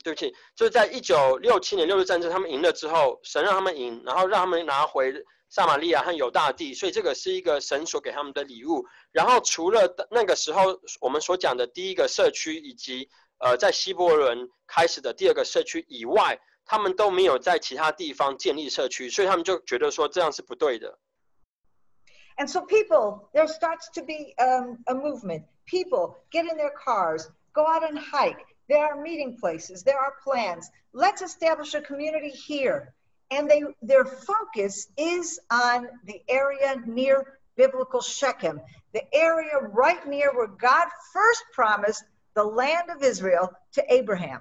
对不起，就是在1967年六日战争他们赢了之后，神让他们赢，然后让他们拿回撒玛利亚和犹大地，所以这个是一个神所给他们的礼物。然后除了那个时候我们所讲的第一个社区，以及在希伯伦开始的第二个社区以外，他们都没有在其他地方建立社区，所以他们就觉得说这样是不对的。And so there starts to be a movement. People get in their cars, go out and hike. There are meeting places, there are plans. Let's establish a community here. And their focus is on the area near biblical Shechem, the area right near where God first promised the land of Israel to Abraham.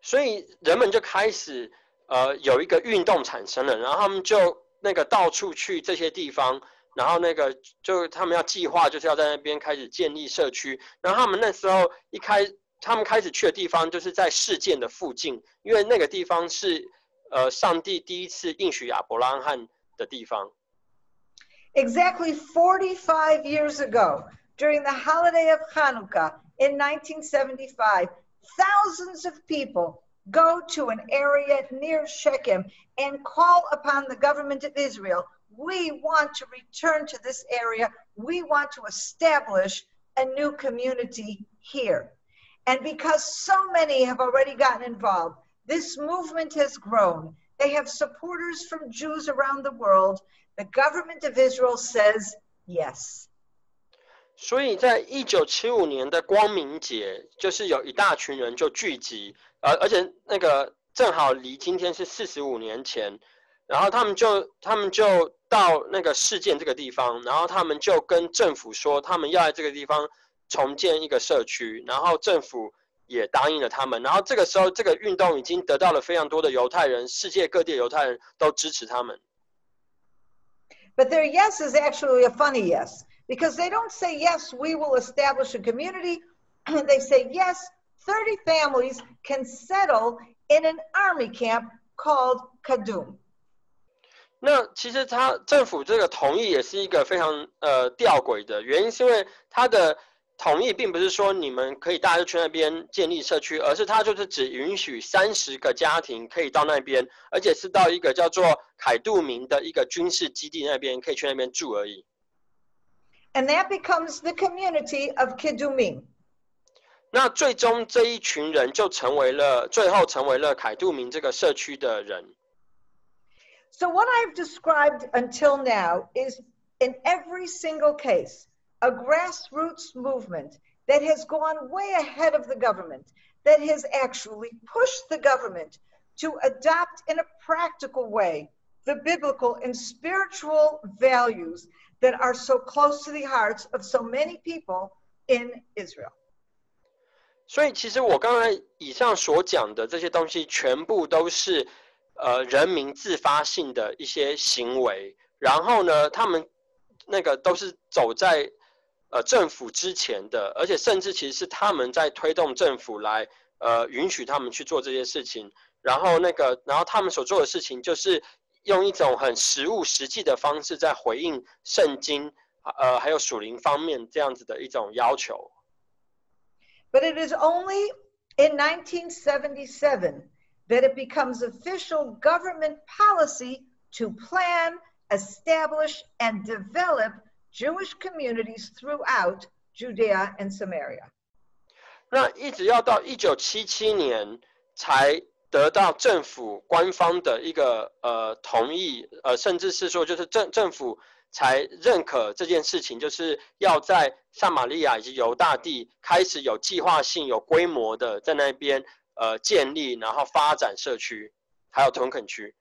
所以人们就开始有一个运动产生了，然后他们就那个到处去这些地方，然后那个就他们要计划就是要在那边开始建立社区。然后他们那时候他们开始去的地方就是在事件的附近，因为那个地方是上帝第一次应许亚伯拉罕的地方。Exactly 45 years ago, during the holiday of Hanukkah in 1975, thousands of people go to an area near Shechem and call upon the government of Israel. We want to return to this area. We want to establish a new community here. And because so many have already gotten involved, this movement has grown. They have supporters from Jews around the world. The government of Israel says yes. 所以在1975年的光明节，就是有一大群人就聚集，而且那个正好离今天是45年前，然后他们就到那个事件这个地方，然后他们就跟政府说，他们要在这个地方重建一个社区，然后政府也答应了他们。然后这个时候，这个运动已经得到了非常多的犹太人，世界各地的犹太人都支持他们。But their yes is actually a funny yes, because they don't say, yes, we will establish a community. They say, yes, 30 families can settle in an army camp called Kadum. 那其实政府这个同意也是一个非常吊诡的原因，是因为他的同意并不是说你们可以大家就去那边建立社区，而是他就是只允许30个家庭可以到那边，而且是到一个叫做凯杜明的一个军事基地那边可以去那边住而已。And that becomes the community of Kedumim. 那最终这一群人就最后成为了凯杜明这个社区的人。So what I've described until now is, in every single case, a grassroots movement that has gone way ahead of the government, that has actually pushed the government to adopt in a practical way the biblical and spiritual values that are so close to the hearts of so many people in Israel. 所以其实我刚才以上所讲的这些东西全部都是人民自发性的一些行为，然后呢，他们那个都是走在政府之前的，而且甚至其实是他们在推动政府来允许他们去做这些事情，然后他们所做的事情就是用一种很实务实际的方式在回应圣经还有属灵方面这样子的一种要求。But it is only in 1977 that it becomes official government policy to plan, establish, and develop Jewish communities throughout Judea and Samaria. 那一直要到1977年才得到政府官方的一个同意，甚至是说就是政府才认可这件事情，就是要在撒玛利亚以及犹大地开始有计划性、有规模的在那边建立，然后发展社区，还有屯垦区。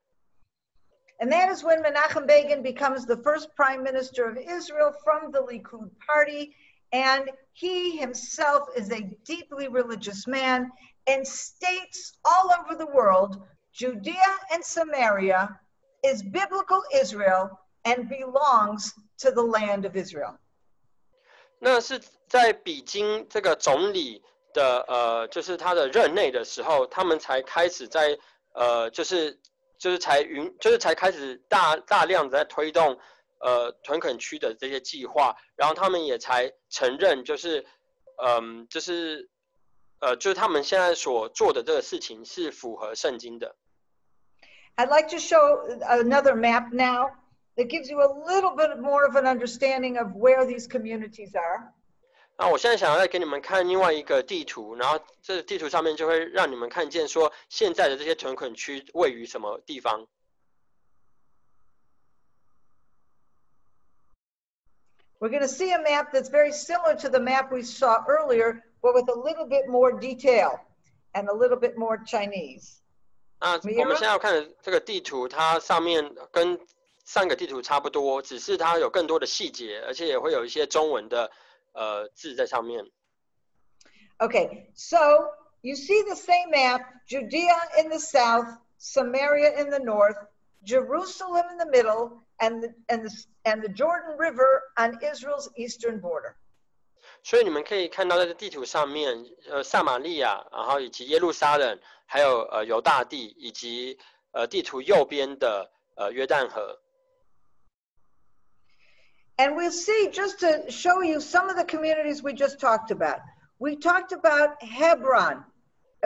And that is when Menachem Begin becomes the first prime minister of Israel from the Likud party, and he himself is a deeply religious man and states all over the world, Judea and Samaria is biblical Israel and belongs to the land of Israel. 那是在比金这个总理的就是他的任内的时候，他们才开始在才开始大量的在推动屯垦区的这些计划，然后他们也才承认就是他们现在所做的这个事情是符合圣经的。I'd like to show another map now that gives you a little bit more of an understanding of where these communities are. 那我现在想要再给你们看另外一个地图，然后这个地图上面就会让你们看见说现在的这些屯垦区位于什么地方。We're going to see a map that's very similar to the map we saw earlier, but with a little bit more detail and a little bit more Chinese. 那我们现在要看的这个地图，它上面跟上个地图差不多，只是它有更多的细节，而且也会有一些中文的字在上面。Okay, so you see the same map, Judea in the south, Samaria in the north, Jerusalem in the middle, and the Jordan River on Israel's eastern border. 所以你们可以看到在这地图上面，撒玛利亚，然后以及耶路撒冷，还有犹大地，以及地图右边的约旦河。And we'll see, just to show you some of the communities we just talked about. We talked about Hebron.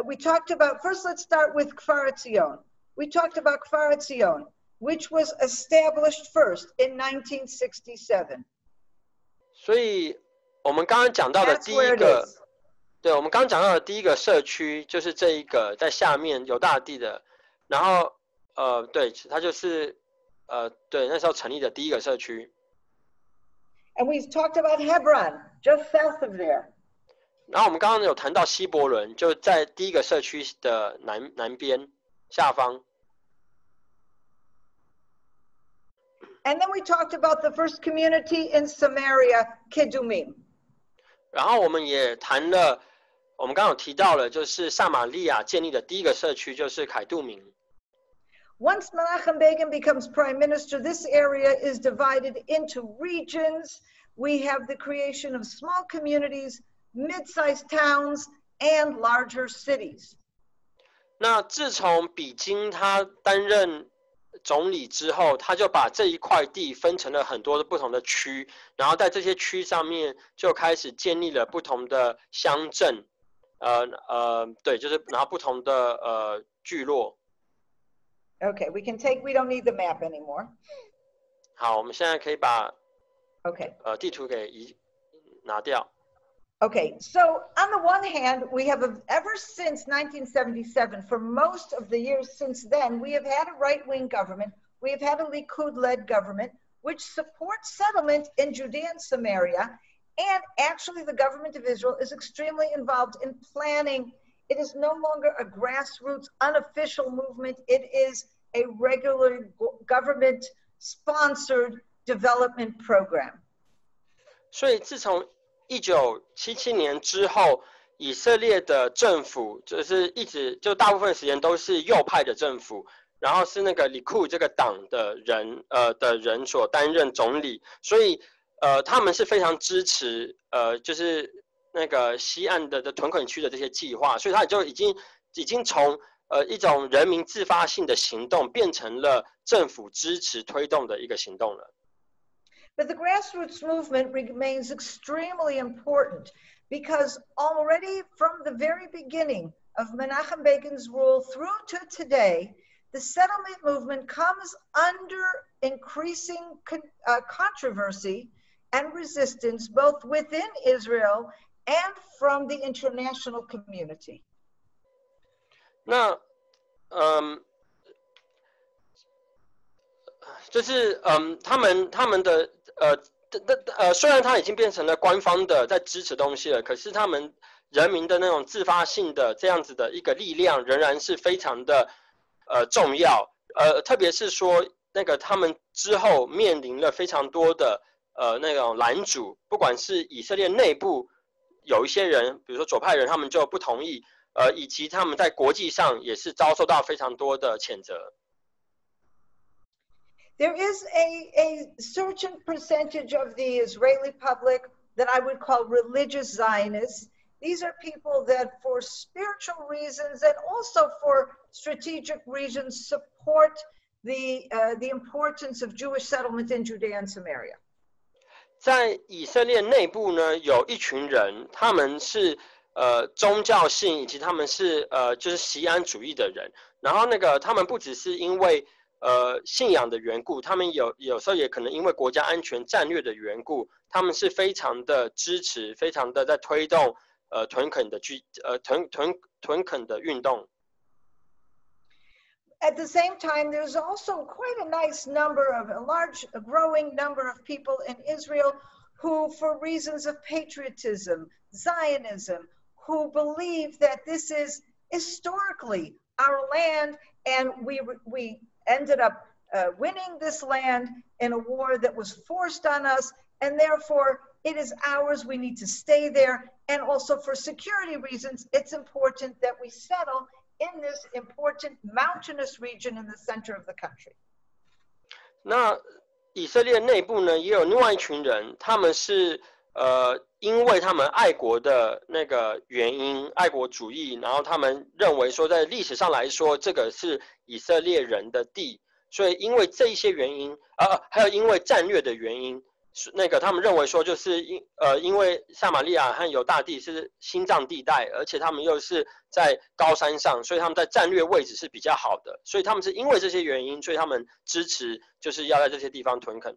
We talked about, first let's start with Kfar Etzion. We talked about Kfar Etzion, which was established first in 1967. 所以我们刚刚讲到的第一个，对，我们刚刚讲到的第一个社区就是这一个在下面犹大地的，然后对，它就是对，那时候成立的第一个社区。And we've talked about Hebron, just south of there. 然后我们刚刚有谈到希伯伦，就在第一个社区的南边下方。And then we talked about the first community in Samaria, Kedumim. 然后我们也谈了，我们刚刚有提到了，就是撒玛利亚建立的第一个社区就是凯杜明。Once Menachem Begin becomes prime minister, this area is divided into regions. We have the creation of small communities, mid-sized towns, and larger cities. 那自从比金他担任总理之后，他就把这一块地分成了很多的不同的区，然后在这些区上面就开始建立了不同的乡镇，对，就是然后不同的聚落。Okay, we don't need the map anymore. 好，我们现在可以把 Okay. 地图给拿掉。Okay, so on the one hand, we have ever since 1977, for most of the years since then, we have had a right-wing government. We have had a Likud-led government, which supports settlement in Judea and Samaria. And actually, the government of Israel is extremely involved in planning. It is no longer a grassroots, unofficial movement. It is a regular government-sponsored development program. 所以自从1977年之后，以色列的政府就是一直就大部分时间都是右派的政府，然后是那个里库这个党的人所担任总理，所以他们是非常支持就是那个西岸的屯垦区的这些计划，所以他就已经从一种人民自发性的行动变成了政府支持推动的一个行动了。But the grassroots movement remains extremely important because already from the very beginning of Menachem Begin's rule through to today, the settlement movement comes under increasing controversy and resistance both within Israel and from the international community. 那就是他们的虽然它已经变成了官方的在支持东西了，可是他们人民的那种自发性的这样子的一个力量仍然是非常的重要，特别是说那个他们之后面临了非常多的那种拦阻，不管是以色列内部有一些人，比如说左派人，他们就不同意，以及他们在国际上也是遭受到非常多的谴责。There is a certain percentage of the Israeli public that I would call religious Zionists. These are people that for spiritual reasons and also for strategic reasons support the importance of Jewish settlement in Judea and Samaria. 在以色列内部呢，有一群人，他们是宗教性以及他们是就是锡安主义的人，然后那个他们不只是因为信仰的缘故，他们有时候也可能因为国家安全战略的缘故，他们是非常的支持，非常的在推动屯垦的运动。At the same time, there's also quite a nice number of a growing number of people in Israel who, for reasons of patriotism, Zionism, who believe that this is historically our land, and we ended up winning this land in a war that was forced on us, and therefore it is ours. We need to stay there, and also for security reasons, it's important that we settle in this important mountainous region in the center of the country. 那以色列内部呢，也有另外一群人，他们是因为他们爱国的那个原因，爱国主义，然后他们认为说，在历史上来说，这个是以色列人的地，所以因为这一些原因，还有因为战略的原因，那个他们认为说，就是因为撒玛利亚和犹大地是心脏地带，而且他们又是在高山上，所以他们在战略位置是比较好的，所以他们是因为这些原因，所以他们支持就是要在这些地方屯垦。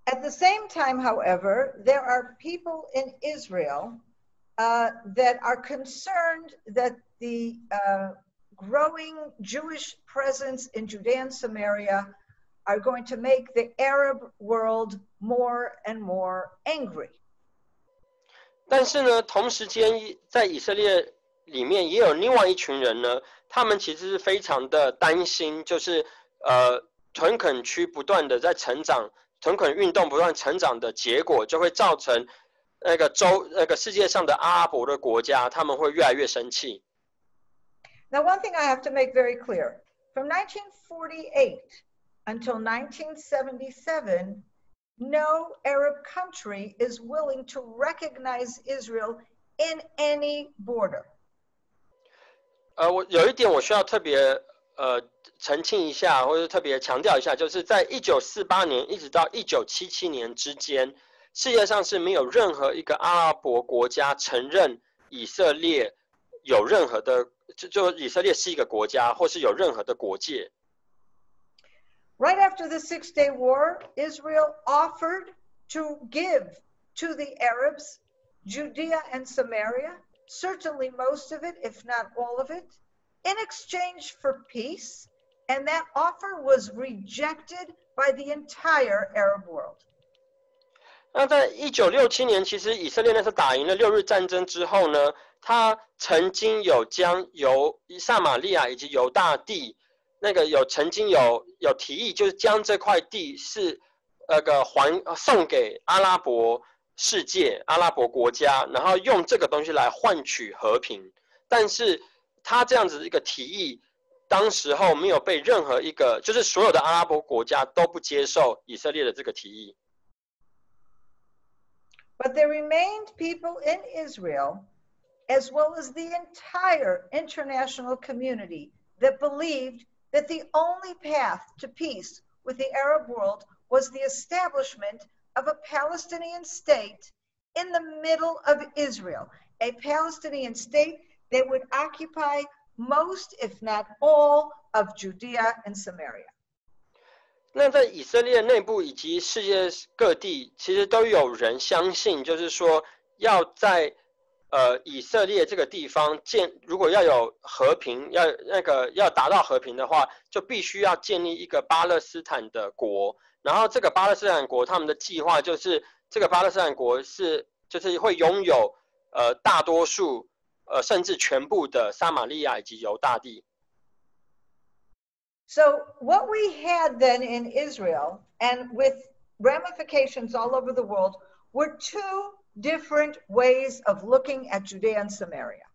At the same time, however, there are people in Israel that are concerned that the growing Jewish presence in Judea and Samaria are going to make the Arab world more and more angry. 但是呢，同时间在以色列里面也有另外一群人呢，他们其实是非常的担心，就是屯垦区不断的在成长，屯垦运动不断成长的结果，就会造成那个世界上的阿拉伯的国家，他们会越来越生气。Now, one thing I have to make very clear: from 1948 until 1977, no Arab country is willing to recognize Israel in any border. 我有一点我需要特别澄清一下，或者特别强调一下，就是在1948年一直到1977年之间，世界上是没有任何一个阿拉伯国家承认以色列有任何的，就以色列是一个国家，或是有任何的国界。Right after the Six-Day War, Israel offered to give to the Arabs Judea and Samaria, certainly most of it, if not all of it, in exchange for peace, and that offer was rejected by the entire Arab world. 那在1967年，其实以色列那时候打赢了6日战争之后呢，他曾经有将撒玛利亚以及犹大地那个曾经有提议，就是将这块地是送给阿拉伯世界、阿拉伯国家，然后用这个东西来换取和平。但是他这样子一个提议，当时候没有被任何一个，就是所有的阿拉伯国家都不接受以色列的这个提议。But there remained people in Israel, as well as the entire international community, that believed that the only path to peace with the Arab world was the establishment of a Palestinian state in the middle of Israel, a Palestinian state that would occupy most, if not all, of Judea and Samaria. 那在以色列内部以及世界各地，其实都有人相信，就是说要在以色列这个地方如果要有和平，要达到和平的话，就必须要建立一个巴勒斯坦的国。然后这个巴勒斯坦国，他们的计划就是这个巴勒斯坦国就是会拥有大多数甚至全部的撒玛利亚以及犹大地。So what we had then in Israel, and with ramifications all over the world, were two different ways of looking at Judea and Samaria.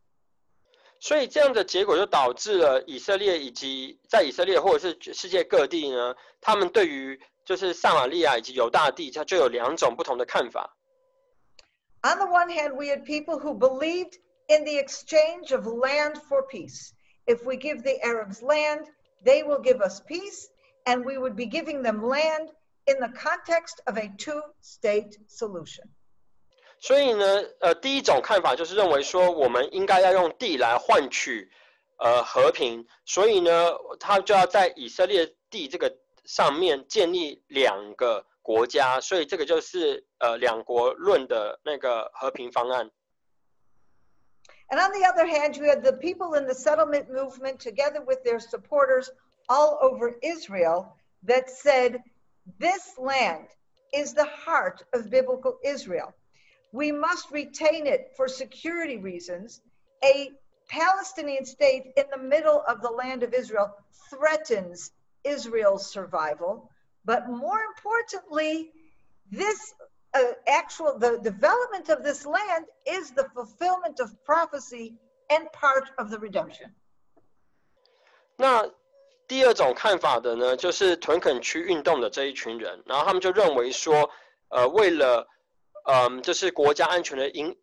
所以这样的结果就导致了以色列以及在以色列或者是世界各地呢，他们对于就是撒玛利亚以及犹大地，它就有两种不同的看法。On the one hand, we had people who believed in the exchange of land for peace. If we give the Arabs land, they will give us peace, and we would be giving them land in the context of a two-state solution. 所以呢，第一种看法就是认为说，我们应该要用地来换取和平，所以呢，他就要在以色列地这个上面建立两个国家，所以这个就是两国论的那个和平方案。And on the other hand, you had the people in the settlement movement together with their supporters all over Israel that said, this land is the heart of biblical Israel. We must retain it for security reasons. A Palestinian state in the middle of the land of Israel threatens Israel's survival. But more importantly, the development of this land is the fulfillment of prophecy and part of the redemption. 那第二种看法的呢，就是屯垦区运动的这一群人，然后他们就认为说，为了就是国家安全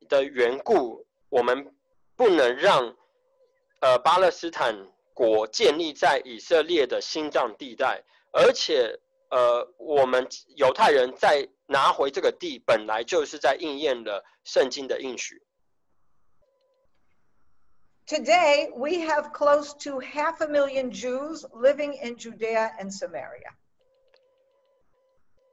的缘故，我们不能让巴勒斯坦国建立在以色列的心脏地带，而且我们犹太人在拿回这个地，本来就是在应验了圣经的应许。Today, we have close to 500,000 Jews living in Judea and Samaria.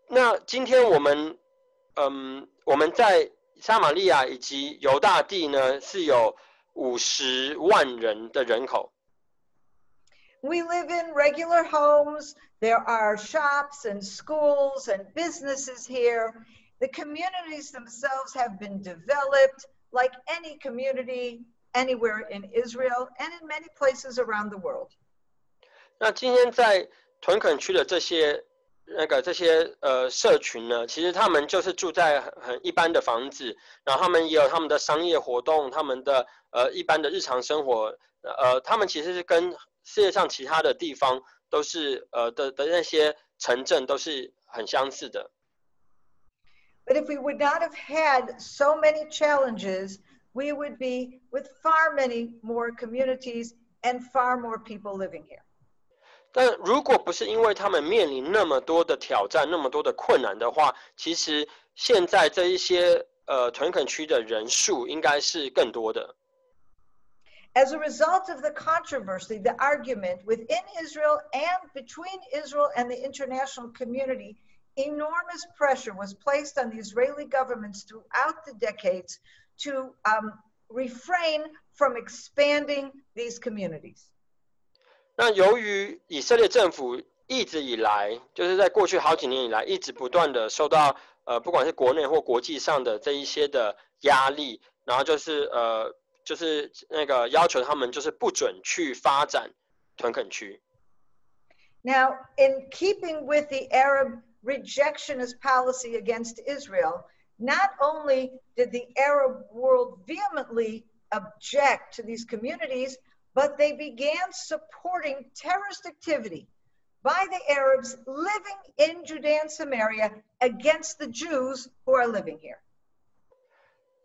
那今天我们在撒玛利亚以及犹大地呢，是有50万人的人口。We live in regular homes. There are shops and schools and businesses here. The communities themselves have been developed like any community anywhere in Israel and in many places around the world. 那今天在屯垦区的这些社群呢，其实他们就是住在很一般的房子，然后他们也有他们的商业活动，他们的一般的日常生活，他们其实是跟世界上其他的地方都是的那些城镇都是很相似的。But if we would not have had so many challenges, we would be with far many more communities and far more people living here. 但如果不是因为他们面临那么多的挑战、那么多的困难的话，其实现在这一些屯垦区的人数应该是更多的。As a result of the controversy, the argument within Israel and between Israel and the international community, enormous pressure was placed on the Israeli governments throughout the decades to refrain from expanding these communities. 那由于以色列政府一直以来，就是在过去好几年以来，一直不断的受到不管是国内或国际上的这一些的压力，然后就是那个要求他们就是不准去发展屯垦区。Now, in keeping with the Arab rejectionist policy against Israel, not only did the Arab world vehemently object to these communities, but they began supporting terrorist activity by the Arabs living in Judea and Samaria against the Jews who are living here.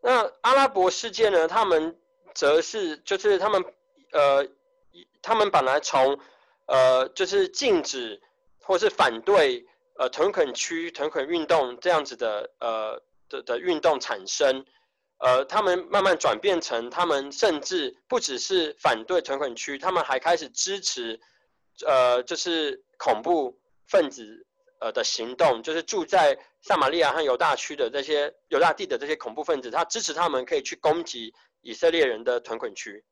那阿拉伯世界呢？他们则是就是他们本来从就是禁止或是反对屯垦区屯垦运动这样子的运动产生，他们慢慢转变成他们甚至不只是反对屯垦区，他们还开始支持就是恐怖分子的行动，就是住在撒玛利亚和犹大区的这些犹大地的这些恐怖分子，他支持他们可以去攻击以色列人的屯垦区。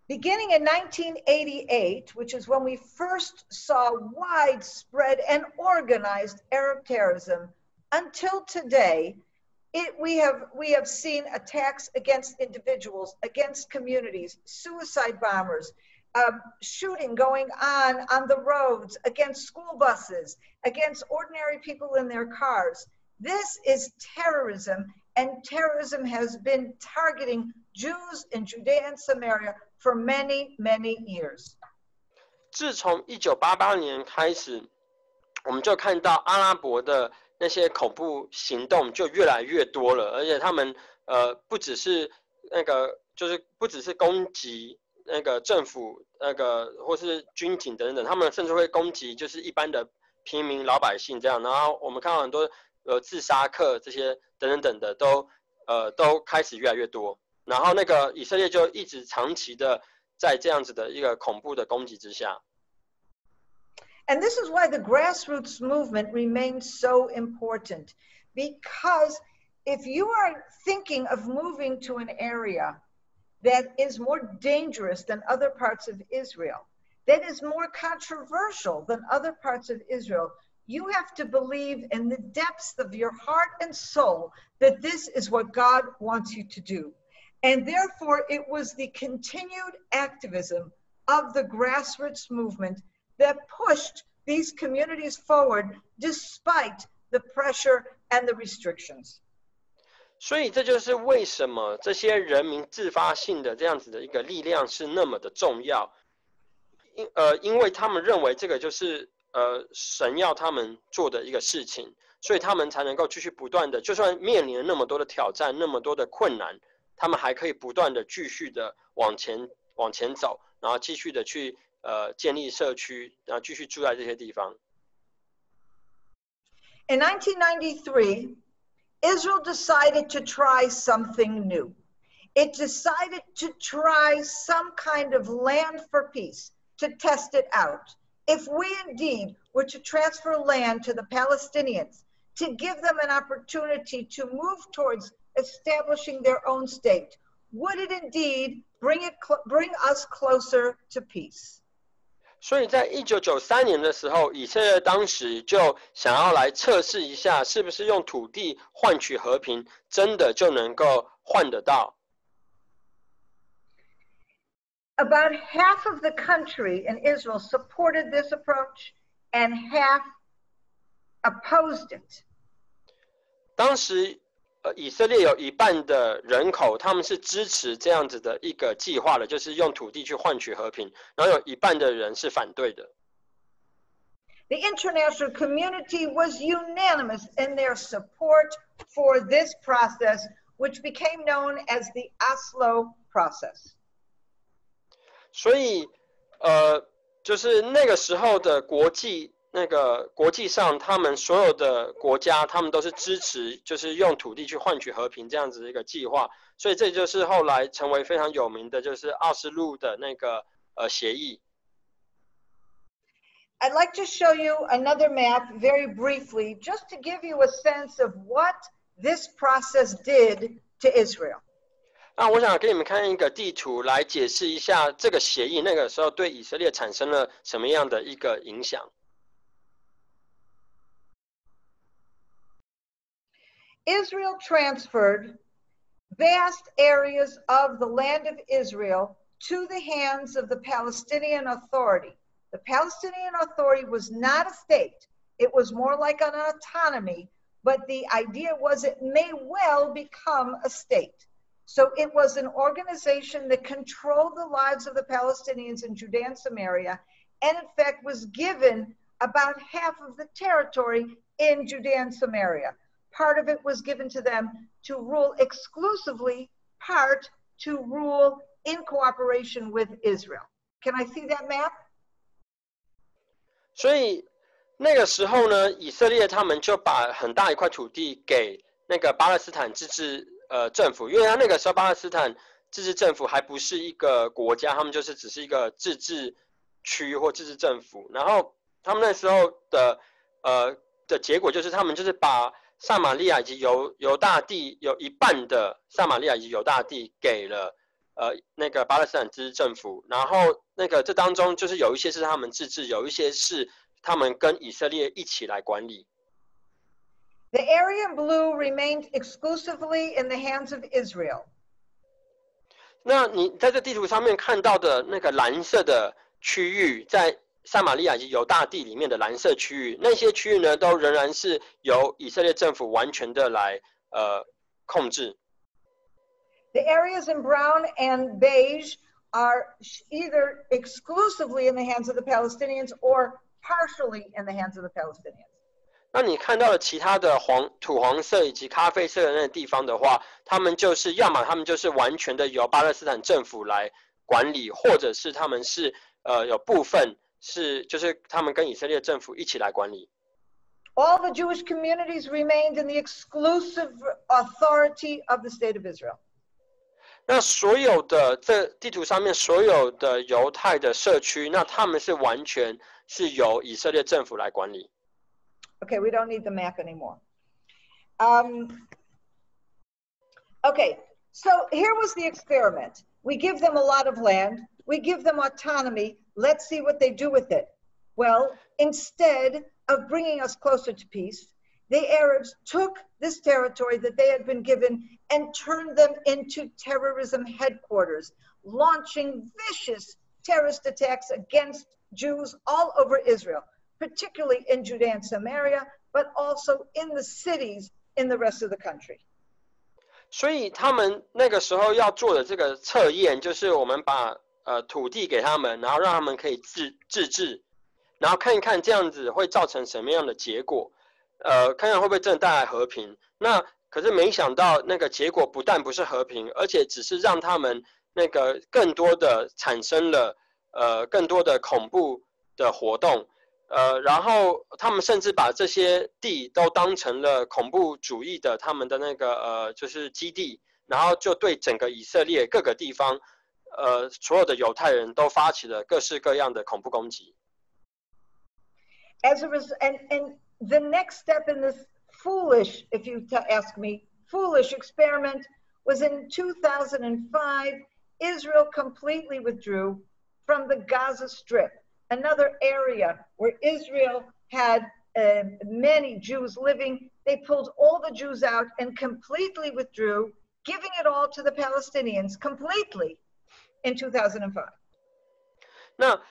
Beginning in 1988, which is when we first saw widespread and organized Arab terrorism, until today, we have seen attacks against individuals, against communities, suicide bombers, shooting going on the roads, against school buses, against ordinary people in their cars. This is terrorism, and terrorism has been targeting Jews in Judea and Samaria for many, many years. 自从1988年开始，我们就看到阿拉伯的那些恐怖行动就越来越多了，而且他们不只是不只是攻击那个政府或是军警等等，他们甚至会攻击就是一般的平民老百姓这样。然后我们看到很多自杀客这些等等的都开始越来越多。然后那个以色列就一直长期的在这样子的一个恐怖的攻击之下。And this is why the grassroots movement remains so important, because if you are thinking of moving to an area that is more dangerous than other parts of Israel, that is more controversial than other parts of Israel, you have to believe in the depths of your heart and soul that this is what God wants you to do. And therefore, it was the continued activism of the grassroots movement that pushed these communities forward despite the pressure and the restrictions. 所以这就是为什么这些人民自发性的这样子的一个力量是那么的重要，因为他们认为这个就是神要他们做的一个事情，所以他们才能够继续不断的，就算面临了那么多的挑战，那么多的困难，他们还可以不断的继续的往前走，然后继续的去建立社区，然后继续住在这些地方。In 1993, Israel decided to try something new. It decided to try some kind of land for peace, to test it out. If we indeed were to transfer land to the Palestinians, to give them an opportunity to move towards establishing their own state, would it indeed bring us closer to peace? 所以在1993年的时候，以色列当时就想要来测试一下，是不是用土地换取和平，真的就能够换得到。About half of the country in Israel supported this approach, and half opposed it. 当时以色列有一半的人口，他们是支持这样子的一个计划的，就是用土地去换取和平，然后有一半的人是反对的。The international community was unanimous in their support for this process, which became known as the Oslo process. 所以，就是那个时候的国际上，他们所有的国家，他们都是支持，就是用土地去换取和平这样子的一个计划。所以这就是后来成为非常有名的，就是奥斯陆的那个协议。I'd like to show you another map very briefly, just to give you a sense of what this process did to Israel. 那我想给你们看一个地图，来解释一下这个协议那个时候对以色列产生了什么样的一个影响。Israel transferred vast areas of the land of Israel to the hands of the Palestinian Authority. The Palestinian Authority was not a state. It was more like an autonomy, but the idea was it may well become a state. So it was an organization that controlled the lives of the Palestinians in Judea and Samaria, and in fact was given about half of the territory in Judea and Samaria. Part of it was given to them to rule exclusively, part to rule in cooperation with Israel. Can I see that map? 所以那个时候呢，以色列他们就把很大一块土地给那个巴勒斯坦自治政府，因为他那个时候巴勒斯坦自治政府还不是一个国家，他们就是只是一个自治区或自治政府。然后他们那时候的结果就是他们就是把撒玛利亚以及犹大地有一半的撒玛利亚以及犹大地给了那个巴勒斯坦自治政府，然后那个这当中就是有一些是他们自治，有一些是他们跟以色列一起来管理。The area in blue remained exclusively in the hands of Israel. 那你在这地图上面看到的那个蓝色的区域，在撒玛利亚以及犹大地里面的蓝色区域，那些区域呢，都仍然是由以色列政府完全的来控制。The areas in brown and beige are either exclusively in the hands of the Palestinians or partially in the hands of the Palestinians. 那你看到的其他的土黄色以及咖啡色的那个地方的话，他们就是要么他们就是完全的由巴勒斯坦政府来管理，或者是他们是有部分是就是他们跟以色列政府一起来管理。All the Jewish communities remained in the exclusive authority of the state of Israel. 那所有的这地图上面所有的犹太的社区，那他们是完全是由以色列政府来管理。Okay, we don't need the map anymore. Okay, so here was the experiment. We give them a lot of land. We give them autonomy. Let's see what they do with it. Well, instead of bringing us closer to peace, the Arabs took this territory that they had been given and turned them into terrorism headquarters, launching vicious terrorist attacks against Jews all over Israel, particularly in Judea and Samaria, but also in the cities in the rest of the country. 所以他们那个时候要做的这个测验，就是我们把土地给他们，然后让他们可以自治，然后看一看这样子会造成什么样的结果，看看会不会真的带来和平。那可是没想到那个结果不但不是和平，而且只是让他们那个更多的产生了更多的恐怖的活动。然后他们甚至把这些地都当成了恐怖主义的他们的那个就是基地，然后就对整个以色列各个地方所有的犹太人都发起了各式各样的恐怖攻击。As a result, and the next step in this foolish, if you ask me, foolish experiment was in 2005, Israel completely withdrew from the Gaza Strip, another area where Israel had many Jews living. They pulled all the Jews out and completely withdrew, giving it all to the Palestinians completely in 2005. 那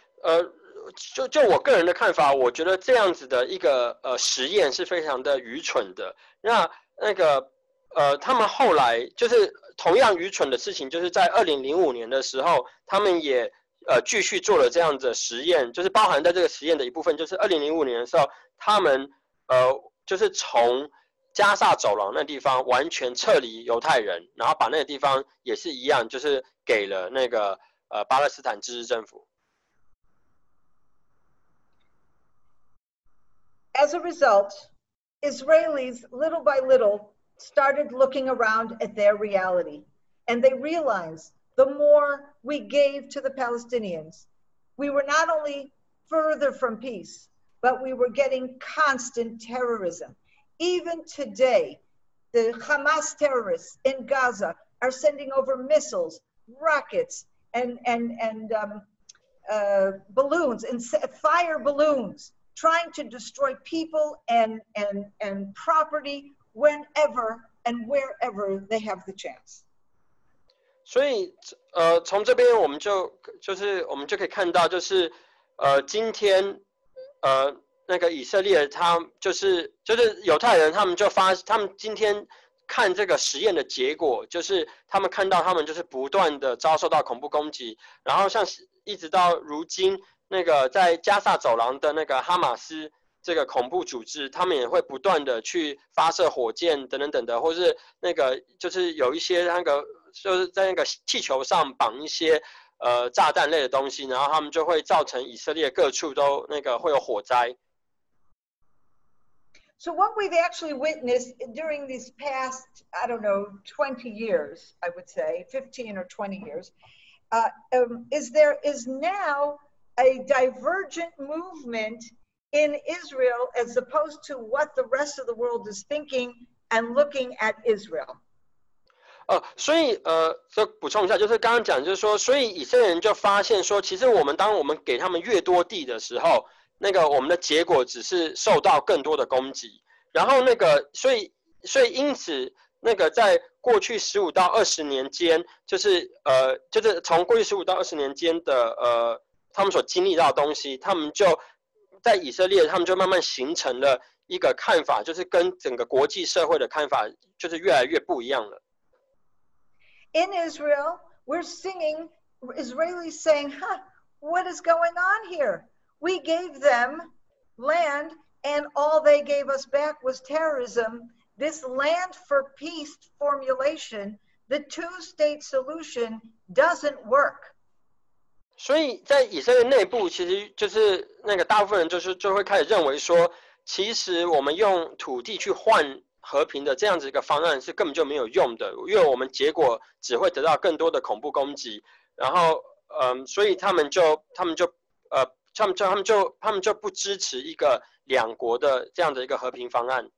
就我个人的看法，我觉得这样子的一个实验是非常的愚蠢的。那个他们后来就是同样愚蠢的事情，就是在2005年的时候，他们也继续做了这样子的实验，就是包含在这个实验的一部分，就是2005年的时候，他们就是从加萨走廊那地方完全撤离犹太人，然后把那个地方也是一样，就是给了那个巴勒斯坦自治政府。As a result, Israelis, little by little, started looking around at their reality, and they realized the more we gave to the Palestinians, we were not only further from peace, but we were getting constant terrorism. Even today, the Hamas terrorists in Gaza are sending over missiles, rockets, and balloons, and fire balloons, trying to destroy people and property whenever and wherever they have the chance. 所以从这边我们就可以看到，就是今天那个以色列他就是犹太人，他们今天看这个实验的结果，就是他们看到他们就是不断的遭受到恐怖攻击，然后像一直到如今那个在加萨走廊的那个哈马斯这个恐怖组织，他们也会不断的去发射火箭等等等的，或是那个就是有一些那个就是在那个气球上绑一些炸弹类的东西，然后他们就会造成以色列各处都那个会有火灾。So what we've actually witnessed during these past, I don't know, 20 years, I would say, 15 or 20 years, is there is now a divergent movement in Israel as opposed to what the rest of the world is thinking and looking at Israel. 所以就补充一下，就是刚刚讲，就是说，所以以色列人就发现说，其实当我们给他们越多地的时候，那个我们的结果只是受到更多的攻击，然后那个所以因此那个在过去15到20年间，就是从过去15到20年间的他们所经历到的东西，他们就在以色列，他们就慢慢形成了一个看法，就是跟整个国际社会的看法就是越来越不一样了。In Israel, we're singing Israelis saying, what is going on here? We gave them land and all they gave us back was terrorism. This land for peace formulation, the two-state solution doesn't work. 所以在以色列内部，其实就是那个大部分人就会开始认为说，其实我们用土地去换和平的这样子一个方案是根本就没有用的，因为我们结果只会得到更多的恐怖攻击，然后所以他们就不支持一个两国的这样的一个和平方案。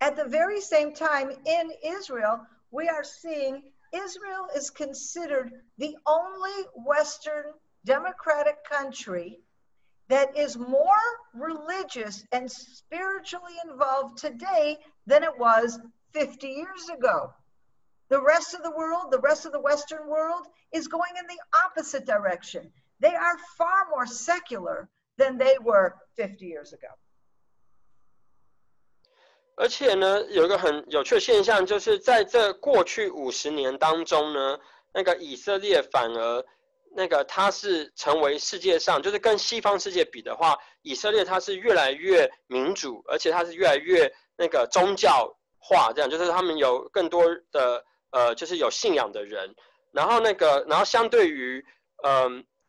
At the very same time, in Israel, we are seeing Israel is considered the only Western democratic country that is more religious and spiritually involved today than it was 50 years ago. The rest of the world, the rest of the Western world, is going in the opposite direction. They are far more secular than they were 50 years ago. 而且呢，有一个很有趣的现象，就是在这过去50年当中呢，那个以色列反而那个它是成为世界上，就是跟西方世界比的话，以色列它是越来越民主，而且它是越来越那个宗教化，这样就是他们有更多的就是有信仰的人，然后相对于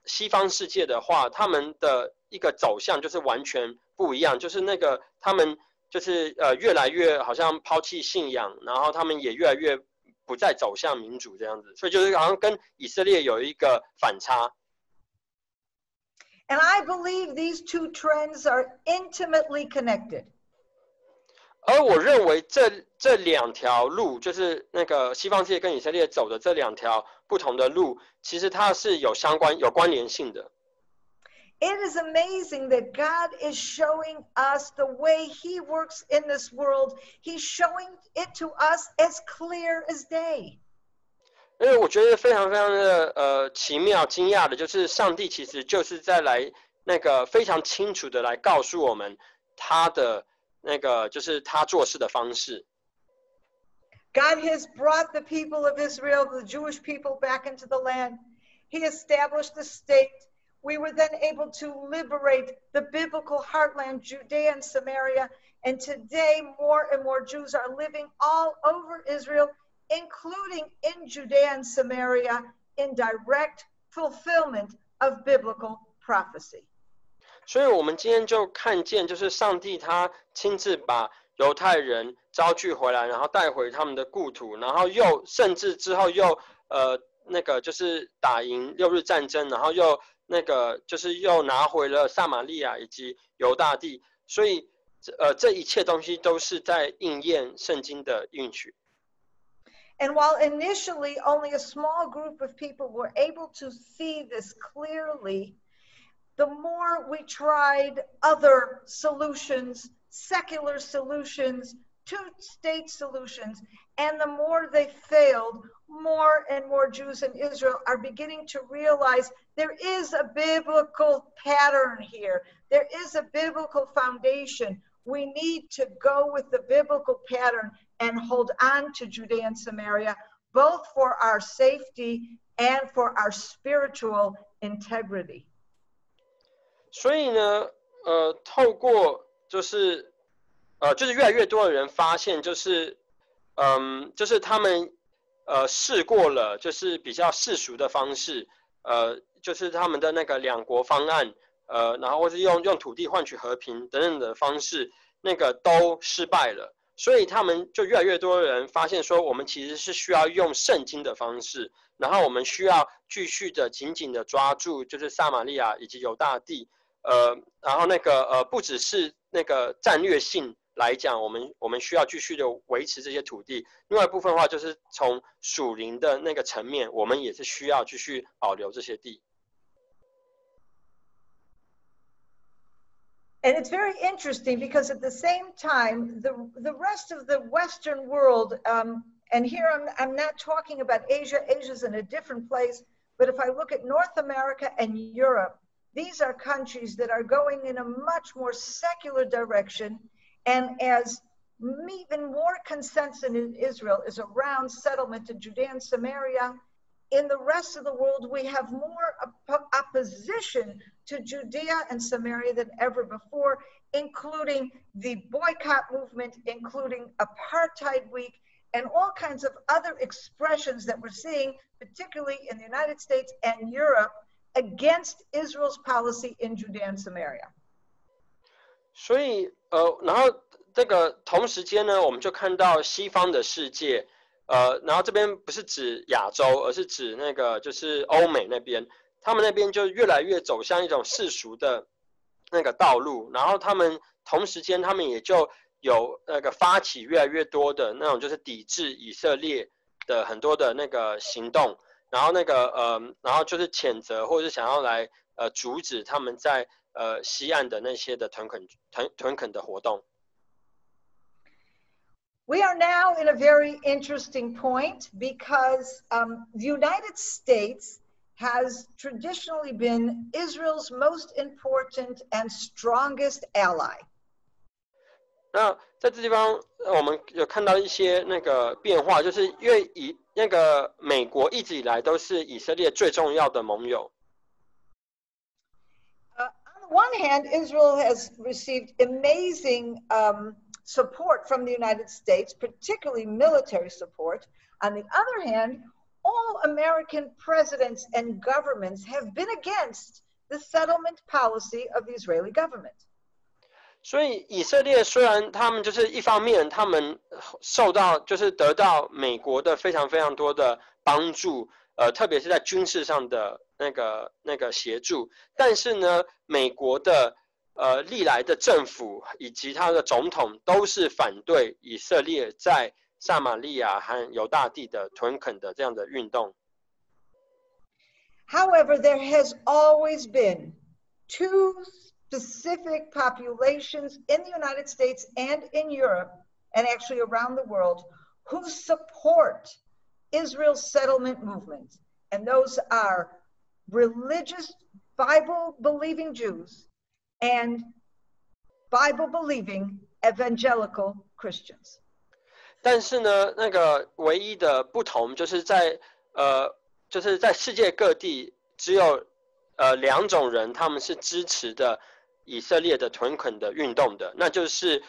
西方世界的话，他们的一个走向就是完全不一样，就是那个他们就是越来越好像抛弃信仰，然后他们也越来越不再走向民主这样子，所以就是好像跟以色列有一个反差。And I believe these two trends are intimately connected. 而我认为这两条路，就是那个西方世界跟以色列走的这两条不同的路，其实它是有关联性的。It is amazing that God is showing us the way He works in this world. He's showing it to us as clear as day. 因为我觉得非常非常的奇妙、惊讶的，就是上帝其实就是在来那个非常清楚的来告诉我们他的那个就是他做事的方式。God has brought the people of Israel, the Jewish people, back into the land. He established the state. We were then able to liberate the Biblical Heartland, Judea and Samaria. And today, more and more Jews are living all over Israel, including in Judea and Samaria, in direct fulfillment of biblical prophecy. 所以我们今天就看见，就是上帝他亲自把犹太人招聚回来，然后带回他们的故土，然后甚至之后又那个就是打赢6日战争，然后又那个就是又拿回了撒玛利亚以及犹大地，所以这一切东西都是在应验圣经的应许。And while initially only a small group of people were able to see this clearly, the more we tried other solutions, secular solutions, two-state solutions, and the more they failed, more and more Jews in Israel are beginning to realize there is a biblical pattern here. There is a biblical foundation. We need to go with the biblical pattern and hold on to Judea and Samaria, both for our safety and for our spiritual integrity. 所以呢，透过就是越来越多的人发现，就是他们试过了，就是比较世俗的方式，就是他们的那个两国方案，然后或是用土地换取和平等等的方式，那个都失败了。所以他们就越来越多的人发现说，我们其实是需要用圣经的方式，然后我们需要继续的紧紧的抓住，就是撒玛利亚以及犹大地，然后那个不只是那个战略性来讲，我们需要继续的维持这些土地。另外一部分的话，就是从属灵的那个层面，我们也是需要继续保留这些地。And it's very interesting because at the same time, the rest of the Western world, and here I'm not talking about Asia. Asia's in a different place. But if I look at North America and Europe, these are countries that are going in a much more secular direction. And as even more consensus in Israel is around settlement in Judea and Samaria, in the rest of the world, we have more opposition to Judea and Samaria than ever before, including the boycott movement, including Apartheid Week, and all kinds of other expressions that we're seeing, particularly in the United States and Europe, against Israel's policy in Judea and Samaria. 所以然后这个同时间呢，我们就看到西方的世界。然后这边不是指亚洲，而是指那个就是欧美那边，他们那边就越来越走向一种世俗的那个道路，然后他们同时间他们也就有那个发起越来越多的那种就是抵制以色列的很多的那个行动，然后那个然后就是谴责或者是想要来阻止他们在西岸的那些的屯垦的活动。We are now in a very interesting point because the United States has traditionally been Israel's most important and strongest ally. 那在这地方，我们有看到一些那个变化，就是因为那个美国一直以来都是以色列最重要的盟友。On the one hand, Israel has received amazing support from the United States, particularly military support. On the other hand, all American presidents and governments have been against the settlement policy of the Israeli government. 所以以色列虽然他们就是一方面，他们受到就是得到美国的非常非常多的帮助，特别是在军事上的那个协助，但是呢，美国的历来的政府以及他的总统都是反对以色列在撒玛利亚和犹大地的屯垦的这样的运动。However, there has always been two specific populations in the United States and in Europe, and actually around the world, who support Israel's settlement movement. And those are religious, Bible-believing Jews and Bible-believing evangelical Christians. 但是呢，那个唯一的不同就是在世界各地只有两种人，他们是支持的以色列的屯垦的运动的，那就是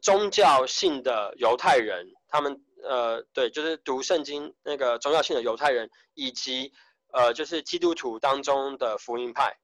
宗教性的犹太人，他们对，就是读圣经那个宗教性的犹太人，以及就是基督徒当中的福音派。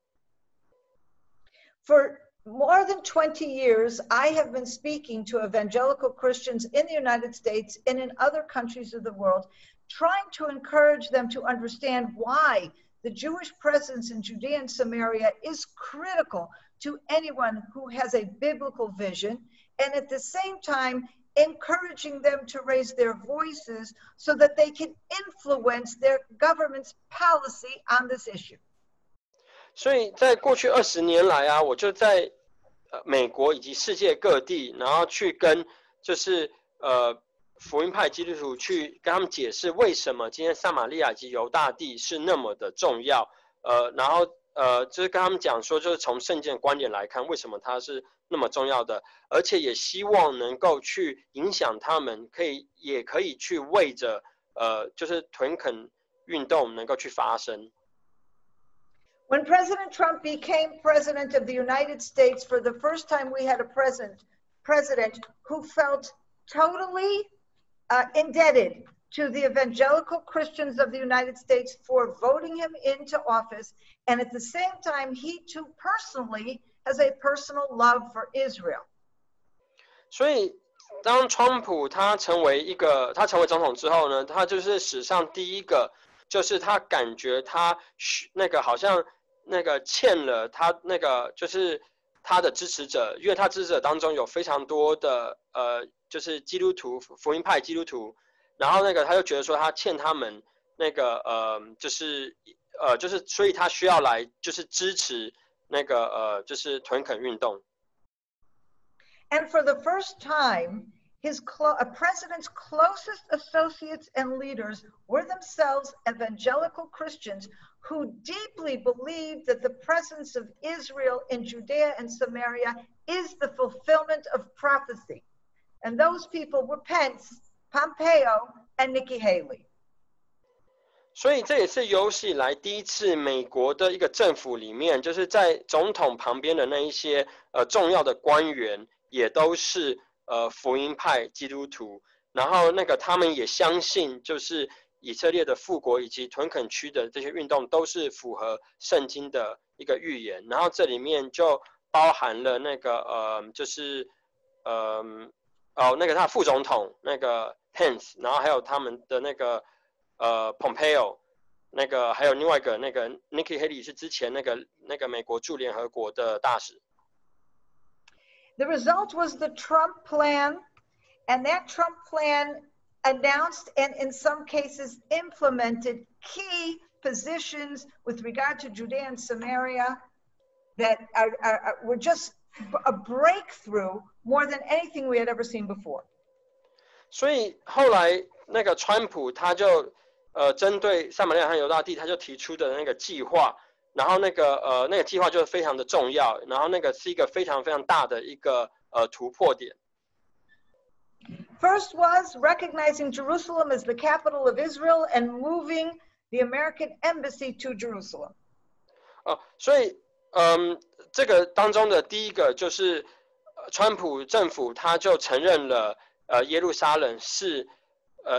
For more than 20 years, I have been speaking to evangelical Christians in the United States and in other countries of the world, trying to encourage them to understand why the Jewish presence in Judea and Samaria is critical to anyone who has a biblical vision, and at the same time, encouraging them to raise their voices so that they can influence their government's policy on this issue. 所以在过去20年来啊，我就在美国以及世界各地，然后去跟就是福音派基督徒去跟他们解释为什么今天撒玛利亚及犹大地是那么的重要，然后就是跟他们讲说，就是从圣经的观点来看，为什么它是那么重要的，而且也希望能够去影响他们，也可以去为着就是屯垦运动能够去发生。When President Trump became president of the United States, for the first time we had a president who felt totally indebted to the evangelical Christians of the United States for voting him into office. And at the same time, he too personally has a personal love for Israel. 所以当川普他成为总统之后呢，他就是史上第一个，就是他感觉他那个好像那个欠了他那个就是他的支持者，因为他支持者当中有非常多的就是基督徒福音派基督徒，然后那个他就觉得说他欠他们那个就是所以他需要来就是支持那个就是屯垦运动。And for the first time, a president's closest associates and leaders were themselves evangelical Christians who deeply believed that the presence of Israel in Judea and Samaria is the fulfillment of prophecy. And those people were Pence, Pompeo, and Nikki Haley. 所以这也是有史以来第一次美国的一个政府里面，就是在总统旁边的那一些重要的官员也都是福音派基督徒，然后那个他们也相信就是以色列的复国以及屯垦区的这些运动都是符合圣经的一个预言，然后这里面就包含了那个就是那个他副总统那个 Pence， 然后还有他们的那个Pompeo， 那个还有另外一个那个 Nikki Haley 是之前那个美国驻联合国的大使。The result was the Trump plan, and that Trump plan announced and in some cases implemented key positions with regard to Judea and Samaria that were just a breakthrough more than anything we had ever seen before. 所以后来那个川普他就针对撒玛利亚和犹大地，他就提出的那个计划。然后那个计划就是非常的重要，然后那个是一个非常非常大的一个突破点。First was recognizing Jerusalem as the capital of Israel and moving the American embassy to Jerusalem. 所以这个当中的第一个就是川普政府他就承认了耶路撒冷是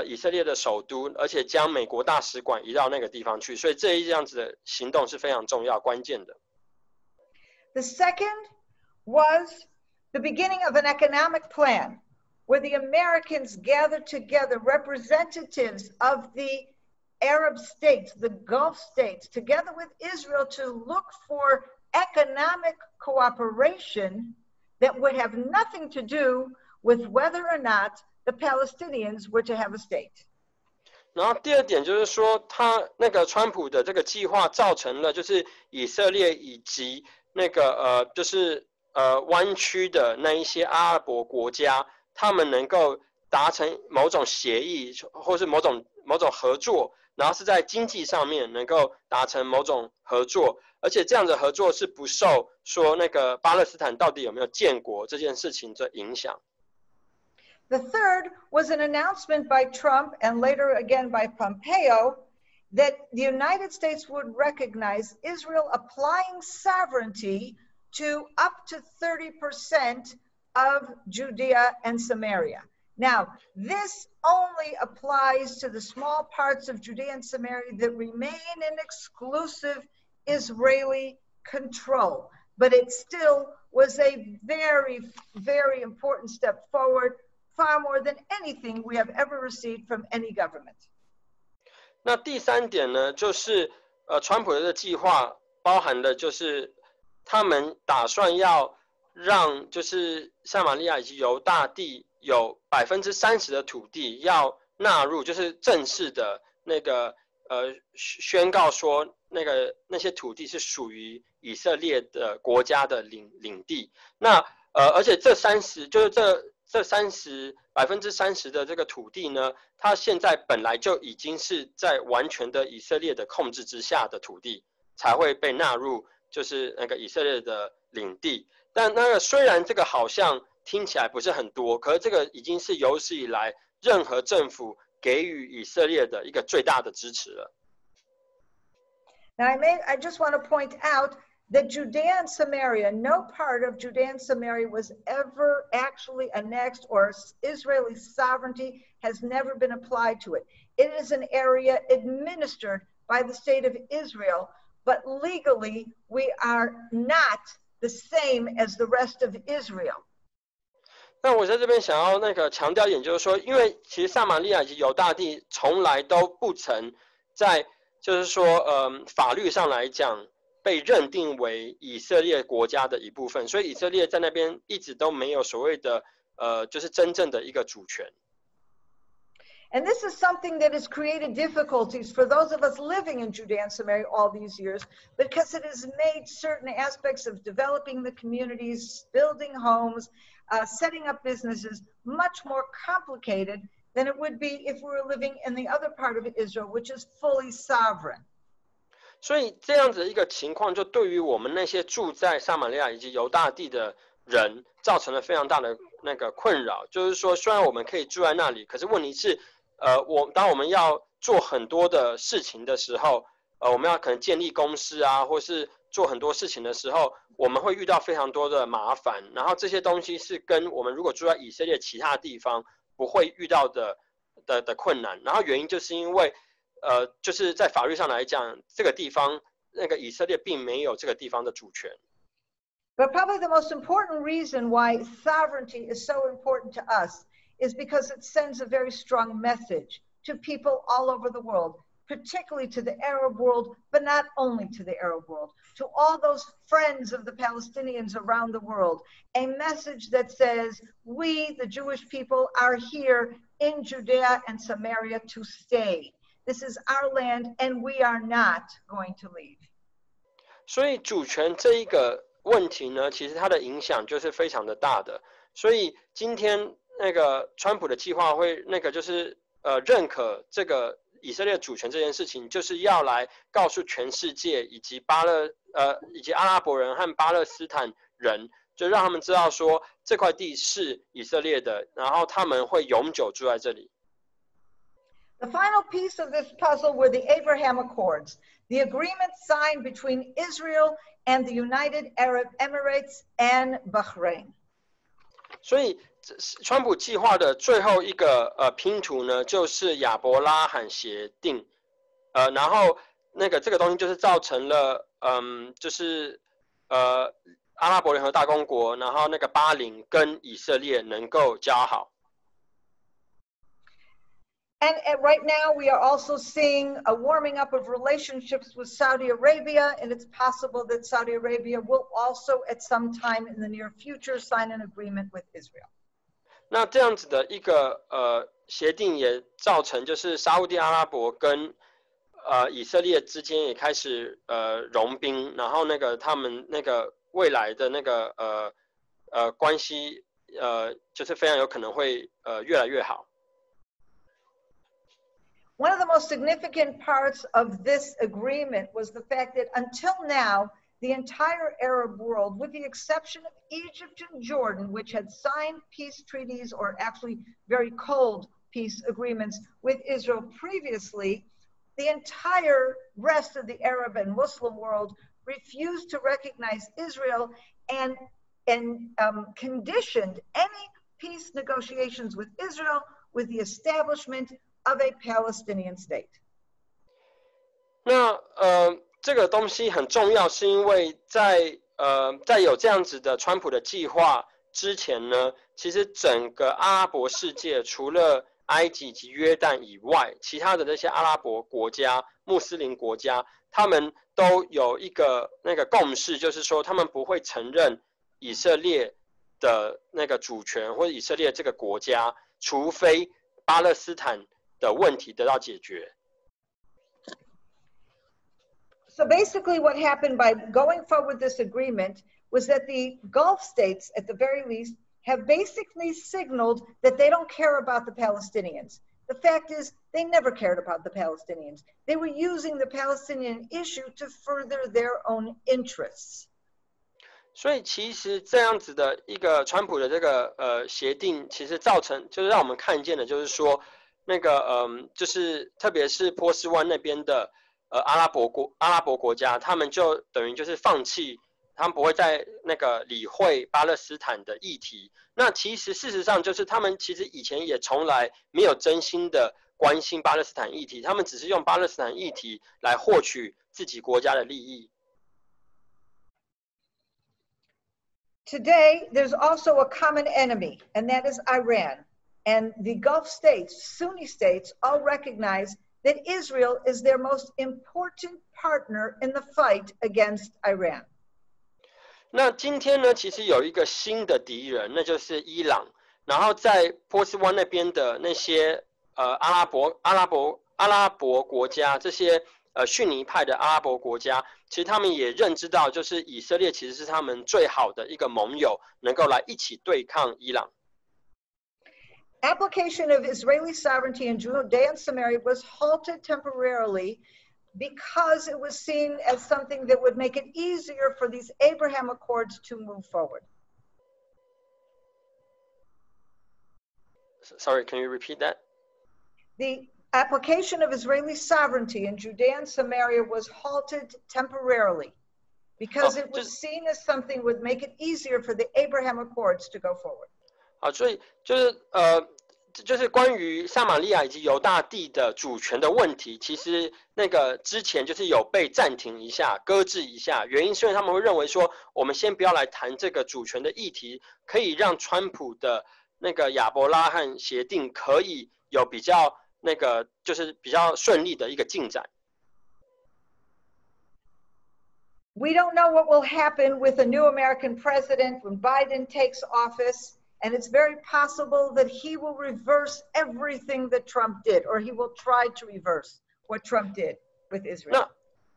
以色列的首都，而且将美国大使馆移到那个地方去，所以这样子的行动是非常重要、关键的。The second was the beginning of an economic plan where the Americans gathered together representatives of the Arab states, the Gulf states, together with Israel to look for economic cooperation that would have nothing to do with whether or not the Palestinians were to have a state. 然后第二点就是说，他那个川普的这个计划造成了，就是以色列以及那个就是湾区的那一些阿拉伯国家，他们能够达成某种协议，或是某种合作，然后是在经济上面能够达成某种合作，而且这样的合作是不受说那个巴勒斯坦到底有没有建国这件事情的影响。The third was an announcement by Trump and later again by Pompeo that the United States would recognize Israel applying sovereignty to up to 30% of Judea and Samaria. Now, this only applies to the small parts of Judea and Samaria that remain in exclusive Israeli control. But it still was a very, very important step forward, far more than anything we have ever received from any government. 那第三点呢，就是川普的计划包含的就是他们打算要让就是撒玛利亚以及犹大地有30%的土地要纳入，就是正式的那个宣告说那些土地是属于以色列的国家的领地。那而且这30%就是这30%的这个土地呢，它现在本来就已经是在完全的以色列的控制之下的土地。才会被纳入就是那个以色列的领地。但那个虽然这个好像听起来不是很多，可是这个已经是有史以来任何政府给予以色列的一个最大的支持了。Now I just want to point out that Judea and Samaria, no part of Judea and Samaria was ever actually annexed, or Israeli sovereignty has never been applied to it. It is an area administered by the state of Israel, but legally we are not the same as the rest of Israel. 那我在这边想要那个强调一点，就是说，因为其实撒玛利亚以及犹大地从来都不曾在就是说法律上来讲被认定为以色列国家的一部分，所以以色列在那边一直都没有所谓的就是真正的一个主权。And this is something that has created difficulties for those of us living in Judea and Samaria all these years, because it has made certain aspects of developing the communities, building homes, setting up businesses much more complicated than it would be if we were living in the other part of Israel, which is fully sovereign. 所以这样子的一个情况，就对于我们那些住在撒玛利亚以及犹大地的人，造成了非常大的那个困扰。就是说，虽然我们可以住在那里，可是问题是，当我们要做很多的事情的时候，我们要可能建立公司啊，或是做很多事情的时候，我们会遇到非常多的麻烦。然后这些东西是跟我们如果住在以色列其他地方不会遇到的困难。然后原因就是因为就是在法律上来讲，这个地方那个以色列并没有这个地方的主权。But probably the most important reason why sovereignty is so important to us is because it sends a very strong message to people all over the world, particularly to the Arab world, but not only to the Arab world, to all those friends of the Palestinians around the world, a message that says, we, the Jewish people, are here in Judea and Samaria to stay. This is our land, and we are not going to leave. 所以主权这一个问题呢，其实它的影响就是非常的大的。所以今天那个川普的计划会那个就是认可这个以色列主权这件事情，就是要来告诉全世界以及以及阿拉伯人和巴勒斯坦人，就让他们知道说这块地是以色列的，然后他们会永久住在这里。The final piece of this puzzle were the Abraham Accords, the agreement signed between Israel and the United Arab Emirates and Bahrain. 所以川普计划的最后一个拼图呢，就是亚伯拉罕协定，然后那个这个东西就是造成了就是阿拉伯联合大公国，然后那个巴林跟以色列能够交好。And right now, we are also seeing a warming up of relationships with Saudi Arabia, and it's possible that Saudi Arabia will also, at some time in the near future, sign an agreement with Israel. 那这样子的一个协定也造成，就是沙烏地阿拉伯跟以色列之间也开始融冰，然后那个他们那个未来的那个关系就是非常有可能会越来越好。One of the most significant parts of this agreement was the fact that until now, the entire Arab world, with the exception of Egypt and Jordan, which had signed peace treaties or actually very cold peace agreements with Israel previously, the entire rest of the Arab and Muslim world refused to recognize Israel and conditioned any peace negotiations with Israel with the establishment of a Palestinian state. 那这个东西很重要，是因为在有这样子的川普的计划之前呢，其实整个阿拉伯世界除了埃及及约旦以外，其他的那些阿拉伯国家、穆斯林国家，他们都有一个那个共识，就是说他们不会承认以色列的那个主权或者以色列这个国家，除非巴勒斯坦的问题得到解决。So basically what happened by going forward with this agreement was that the Gulf states, at the very least, have basically signaled that they don't care about the Palestinians. The fact is, they never cared about the Palestinians. They were using the Palestinian issue to further their own interests. 所以其实这样子的一个川普的这个协定，其实造成就是让我们看见的，就是说那个就是特别是波斯湾那边的阿拉伯国家，他们就等于就是放弃，他们不会再那个理会巴勒斯坦的议题。那其实事实上就是他们其实以前也从来没有真心的关心巴勒斯坦议题，他们只是用巴勒斯坦议题来获取自己国家的利益。Today, there's also a common enemy, and that is Iran. And the Gulf states, Sunni states, all recognize that Israel is their most important partner in the fight against Iran. 那今天呢，其实有一个新的敌人，那就是伊朗。然后在波斯湾那边的那些阿拉伯国家，这些逊尼派的阿拉伯国家，其实他们也认知到，就是以色列其实是他们最好的一个盟友，能够来一起对抗伊朗。Application of Israeli sovereignty in Judea and Samaria was halted temporarily because it was seen as something that would make it easier for these Abraham Accords to move forward. Sorry, can you repeat that? The application of Israeli sovereignty in Judea and Samaria was halted temporarily because it was seen as something would make it easier for the Abraham Accords to go forward. 好，所以就是关于撒玛利亚以及犹大地的主权的问题，其实那个之前就是有被暂停一下、搁置一下，原因是因为他们会认为说，我们先不要来谈这个主权的议题，可以让川普的那个亚伯拉罕协定可以有比较那个就是比较顺利的一个进展。We don't know what will happen with a new American president when Biden takes office. And it's very possible that he will reverse everything that Trump did, or he will try to reverse what Trump did with Israel. 那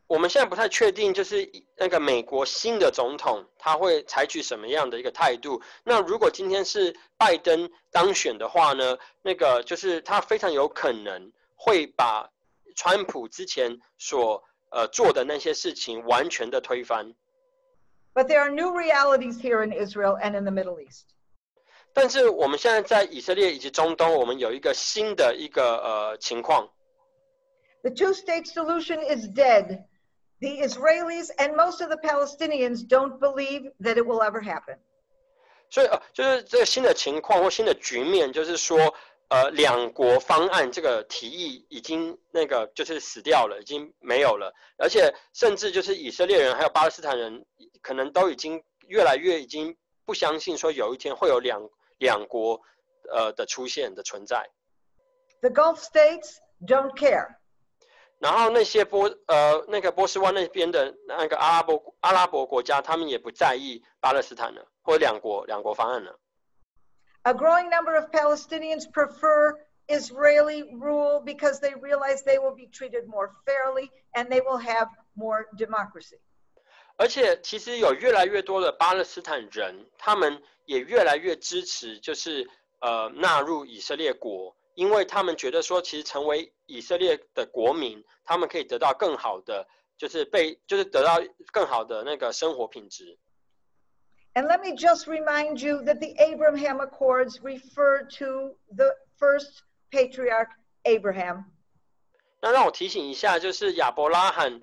我们现在不太确定，就是那个美国新的总统他会采取什么样的一个态度。那如果今天是拜登当选的话呢，那个就是他非常有可能会把川普之前所做的那些事情完全的推翻。But there are new realities here in Israel and in the Middle East. 但是我们现在在以色列以及中东，我们有一个新的一个情况。The two-state solution is dead. The Israelis and most of the Palestinians don't believe that it will ever happen. 所以就是这个新的情况或新的局面，就是说两国方案这个提议已经那个就是死掉了，已经没有了，而且甚至就是以色列人还有巴勒斯坦人，可能都已经越来越已经不相信说有一天会有两国的出现的存在。The Gulf states don't care. 然后那些那个波斯湾那边的那个阿拉伯国家，他们也不在意巴勒斯坦了，或者两国方案了。A growing number of Palestinians prefer Israeli rule because they realize they will be treated more fairly and they will have more democracy. 而且其实有越来越多的巴勒斯坦人，他们也越来越支持，就是纳入以色列国，因为他们觉得说，其实成为以色列的国民，他们可以得到更好的，就是得到更好的那个生活品质。And let me just remind you that the Abraham Accords refer to the first patriarch Abraham. 那让我提醒一下，就是亚伯拉罕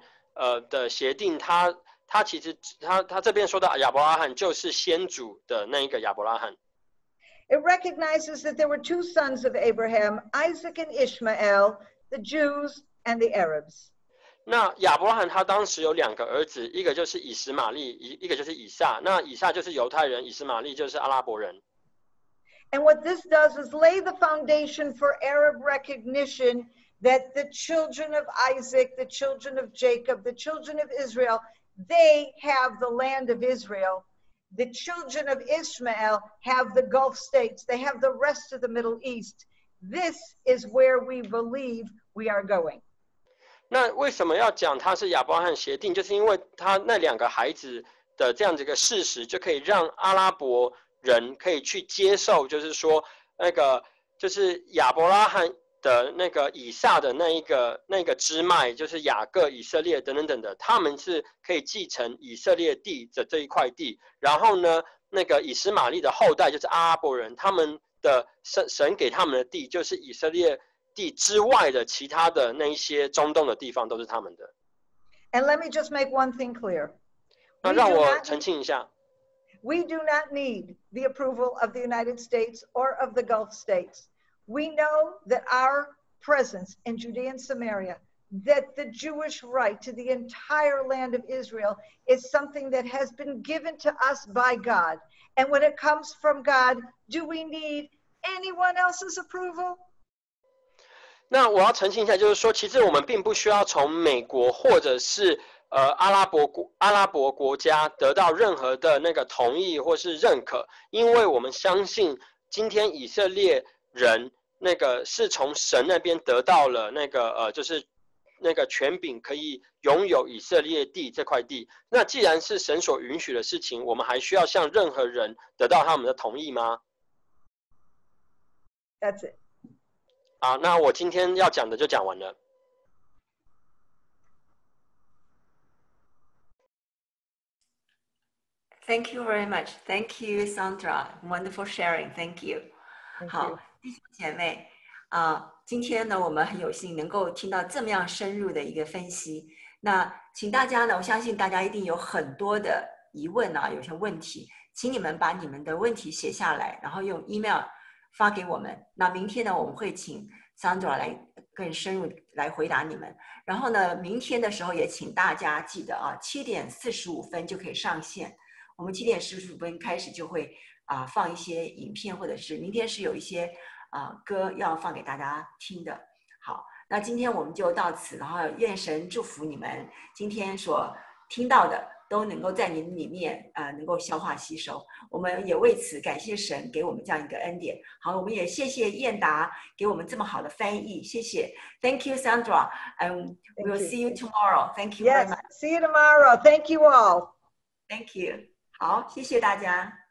的协定，他其实他这边说的亚伯拉罕就是先祖的那一个亚伯拉罕。It recognizes that there were two sons of Abraham, Isaac and Ishmael, the Jews and the Arabs. 那亚伯拉罕他当时有两个儿子，一个就是以实玛利，一个就是以撒。那以撒就是犹太人，以实玛利就是阿拉伯人。And what this does is lay the foundation for Arab recognition that the children of Isaac, the children of Jacob, the children of Israel, they have the land of Israel. The children of Ishmael have the Gulf states. They have the rest of the Middle East. This is where we believe we are going. 那为什么要讲它是亚伯拉罕协定？就是因为他那两个孩子的这样子一个事实，就可以让阿拉伯人可以去接受，就是说那个就是亚伯拉罕的那个以撒的那个支脉，就是雅各、以色列等等等的，他们是可以继承以色列地的这一块地。然后呢，那个以实玛利的后代就是阿拉伯人，他们的神给他们的地，就是以色列地之外的其他的那一些中东的地方都是他们的。And let me just make one thing clear. 那让我澄清一下。We do not need the approval of the United States or of the Gulf states. We know that our presence in Judea and Samaria, that the Jewish right to the entire land of Israel is something that has been given to us by God. And when it comes from God, do we need anyone else's approval? 那我要澄清一下，就是说，其实我们并不需要从美国或者是阿拉伯国家得到任何的那个同意或是认可，因为我们相信今天以色列人那个是从神那边得到了那个就是那个权柄，可以拥有以色列地这块地。那既然是神所允许的事情，我们还需要向任何人得到他们的同意吗？ That's it. 好，那我今天要讲的就讲完了。Thank you very much. Thank you, Sondra. Wonderful sharing. Thank you. 好，弟兄姐妹今天呢，我们很有幸能够听到这么样深入的一个分析。那请大家呢，我相信大家一定有很多的疑问有些问题，请你们把你们的问题写下来，然后用 email 发给我们。那明天呢，我们会请 Sondra 来更深入来回答你们。然后呢，明天的时候也请大家记得7点45分就可以上线。我们7点45分开始就会放一些影片，或者是明天是有一些歌要放给大家听的。好，那今天我们就到此，然后愿神祝福你们今天所听到的都能够在你们里面能够消化吸收。我们也为此感谢神给我们这样一个恩典。好，我们也谢谢燕达给我们这么好的翻译，谢谢。Thank you, Sondra, and we'll see you tomorrow. Thank you very much. Yes, see you tomorrow. Thank you all. Thank you. 好，谢谢大家。